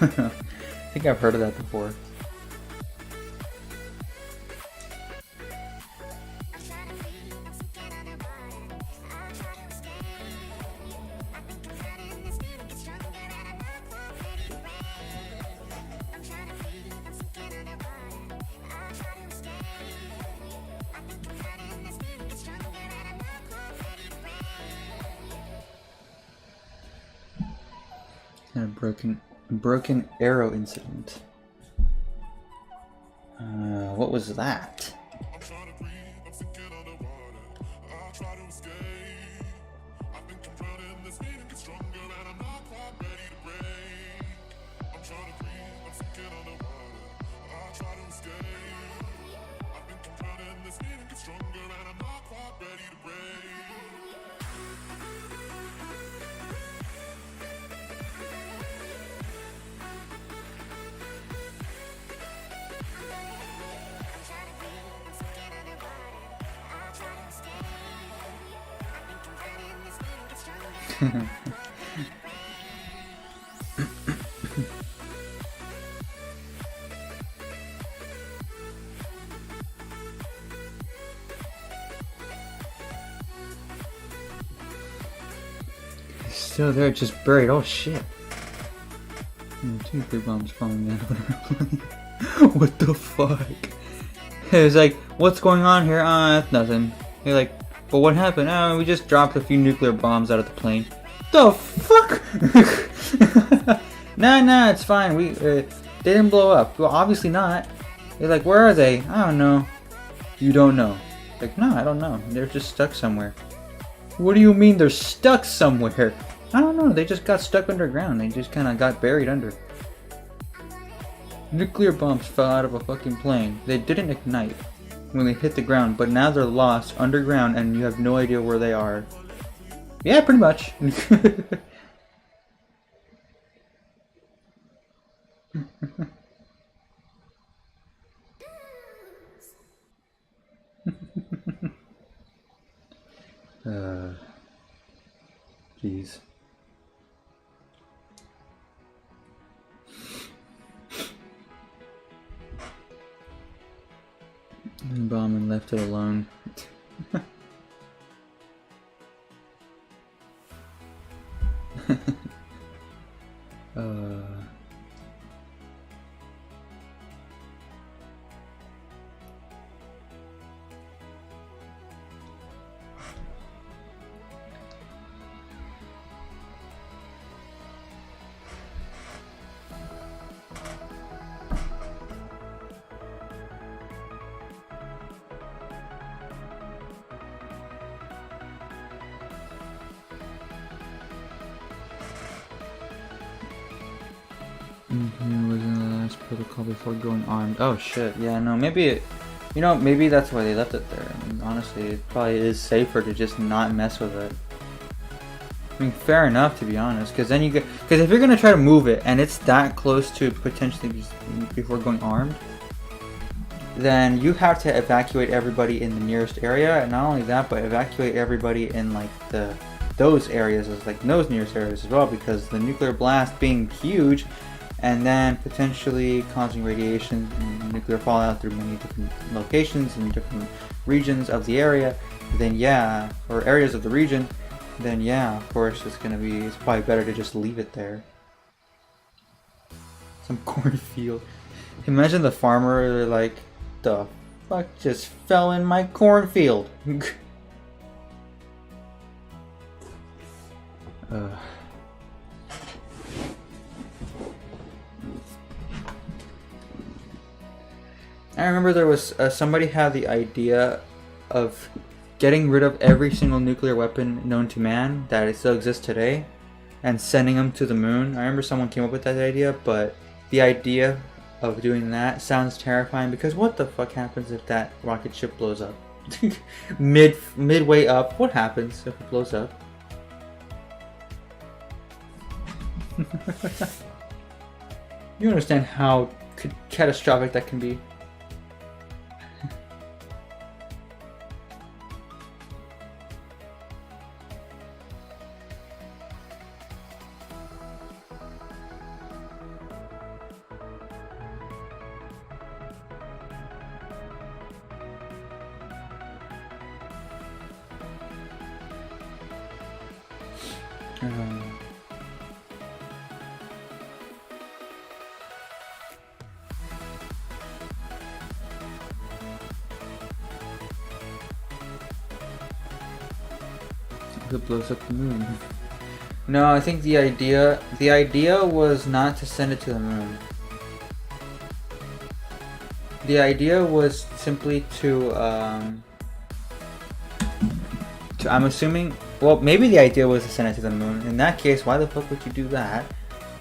I think I've heard of that before. And a broken arrow incident. What was that? Still there, just buried. Oh shit. 2 big bombs falling down. What the fuck? It was like, what's going on here? That's nothing. You're like, but what happened? Oh, we just dropped a few nuclear bombs out of the plane. The fuck? Nah, it's fine. They didn't blow up. Well, obviously not. You're like, where are they? I don't know. You don't know. Like, no, I don't know. They're just stuck somewhere. What do you mean they're stuck somewhere? I don't know. They just got stuck underground. They just kind of got buried under. Nuclear bombs fell out of a fucking plane. They didn't ignite when they hit the ground, but now they're lost underground and you have no idea where they are. Yeah, pretty much. Jeez. Bauman left it alone. Was in the last protocol before going armed. Oh shit, yeah, no, maybe it, you know, maybe that's why they left it there. I mean, honestly, it probably is safer to just not mess with it. I mean, fair enough, to be honest, because then you get, because if you're gonna try to move it and it's that close to potentially just before going armed, then you have to evacuate everybody in the nearest area, and not only that, but evacuate everybody in like those areas, as like those nearest areas as well, because the nuclear blast being huge, and then potentially causing radiation and nuclear fallout through many different locations and different regions of the area, then yeah, or areas of the region, then yeah, of course it's probably better to just leave it there. Some cornfield. Imagine the farmer, they're like, the fuck just fell in my cornfield? I remember there was somebody had the idea of getting rid of every single nuclear weapon known to man that still exists today and sending them to the moon. I remember someone came up with that idea, but the idea of doing that sounds terrifying, because what the fuck happens if that rocket ship blows up? Midway up, what happens if it blows up? You understand how catastrophic that can be. It blows up the moon. No, I think the idea was not to send it to the moon. The idea was simply to I'm assuming, well, maybe the idea was to send it to the moon. In that case, why the fuck would you do that?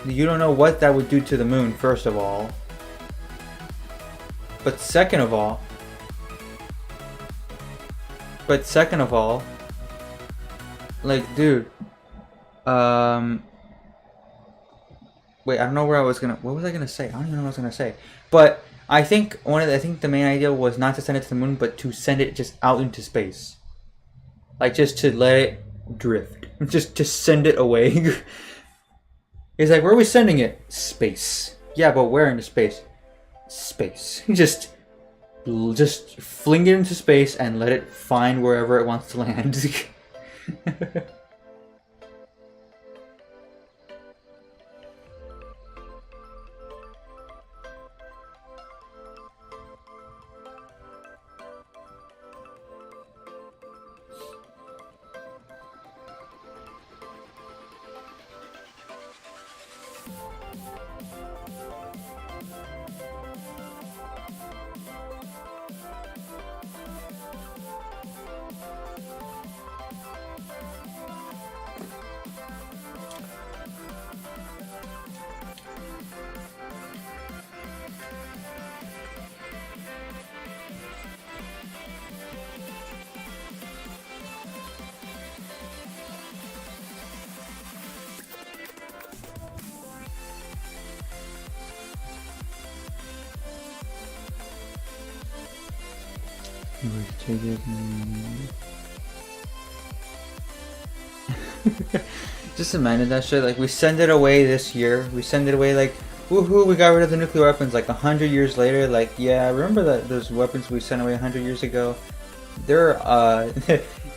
You don't know what that would do to the moon, first of all. But second of all, like, dude, wait, I don't know where I was gonna, what was I gonna say? I don't even know what I was gonna say. But I think the main idea was not to send it to the moon, but to send it just out into space. Like, just to let it drift. Just to send it away. It's like, where are we sending it? Space. Yeah, but where into space? Space. Just fling it into space and let it find wherever it wants to land. Take it. Just imagine that shit. Like, we send it away this year. We send it away like, woohoo, we got rid of the nuclear weapons. Like 100 years later, like, yeah, remember that those weapons we sent away 100 years ago? They're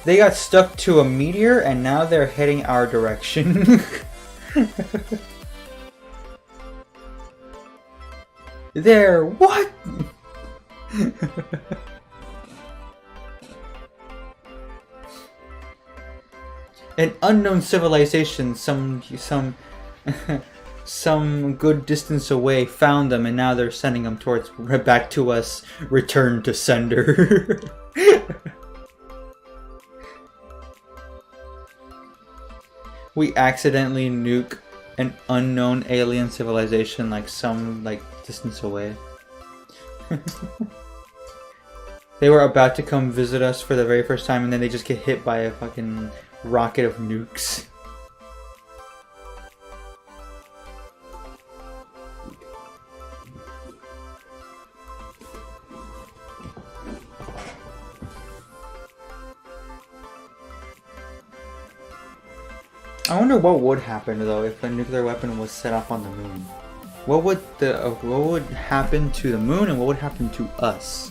they got stuck to a meteor and now they're heading our direction. There, what? An unknown civilization, some some good distance away, found them, and now they're sending them towards back to us. Return to sender. We accidentally nuke an unknown alien civilization, like some distance away. They were about to come visit us for the very first time, and then they just get hit by a fucking rocket of nukes. I wonder what would happen though if a nuclear weapon was set off on the moon. What would happen to the moon, and what would happen to us?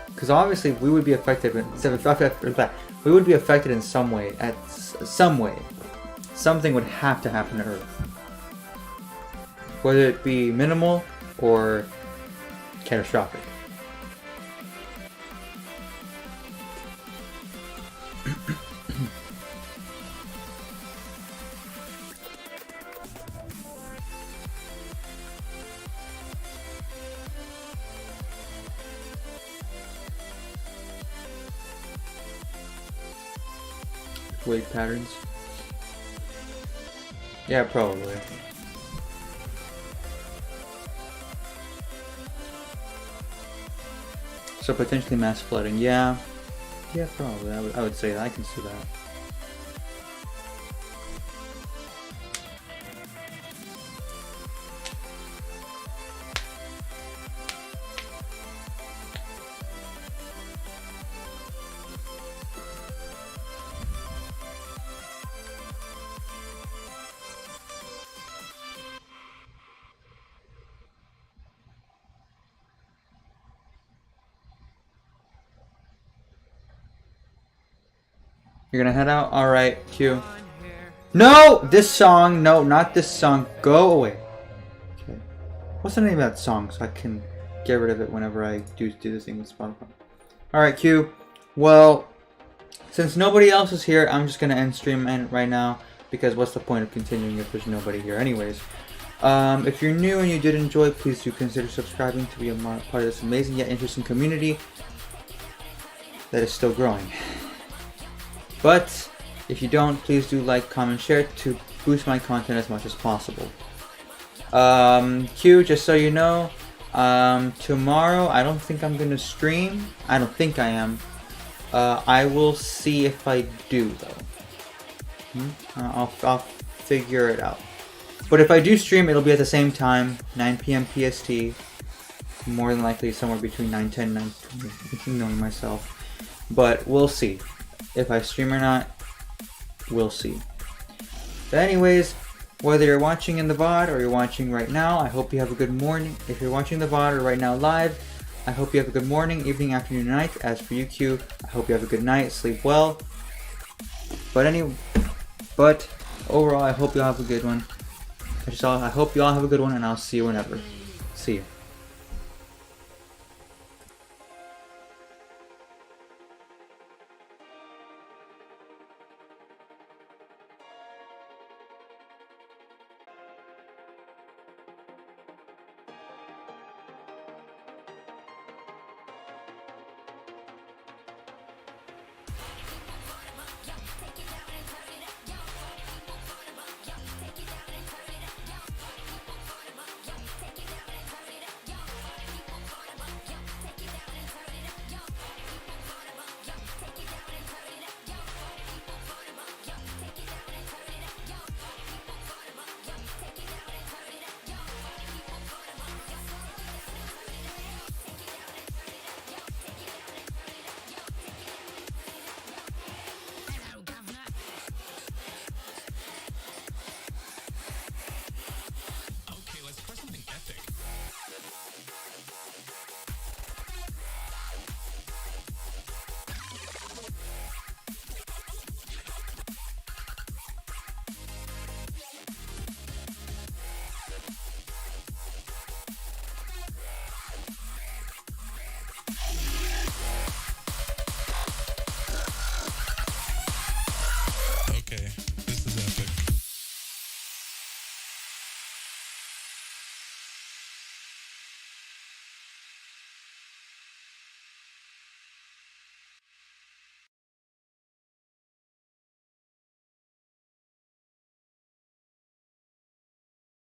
Because obviously we would be affected. We would be affected in some way. Some way, something would have to happen to Earth. Whether it be minimal or catastrophic. Wave patterns. Yeah, probably. So potentially mass flooding. Yeah. Yeah, probably. I would say that. I can see that. You're gonna head out? Alright, Q. No! This song! No, not this song. Go away. Okay. What's the name of that song so I can get rid of it whenever I do this thing with Spotify? Alright, Q. Well, since nobody else is here, I'm just gonna end stream right now, because what's the point of continuing if there's nobody here anyways? If you're new and you did enjoy, please do consider subscribing to be a part of this amazing yet interesting community that is still growing. But if you don't, please do like, comment, share to boost my content as much as possible. Q, just so you know, tomorrow I don't think I'm gonna stream. I don't think I am. I will see if I do though. I'll figure it out. But if I do stream, it'll be at the same time, 9 p.m. PST. More than likely somewhere between 9:10 and 9:20, knowing myself. But we'll see. If I stream or not, we'll see. But anyways, whether you're watching in the VOD or you're watching right now, I hope you have a good morning. If you're watching the VOD or right now live, I hope you have a good morning, evening, afternoon, night. As for you, Q, I hope you have a good night, sleep well. But overall, I hope you all have a good one. I hope you all have a good one, and I'll see you whenever. See you.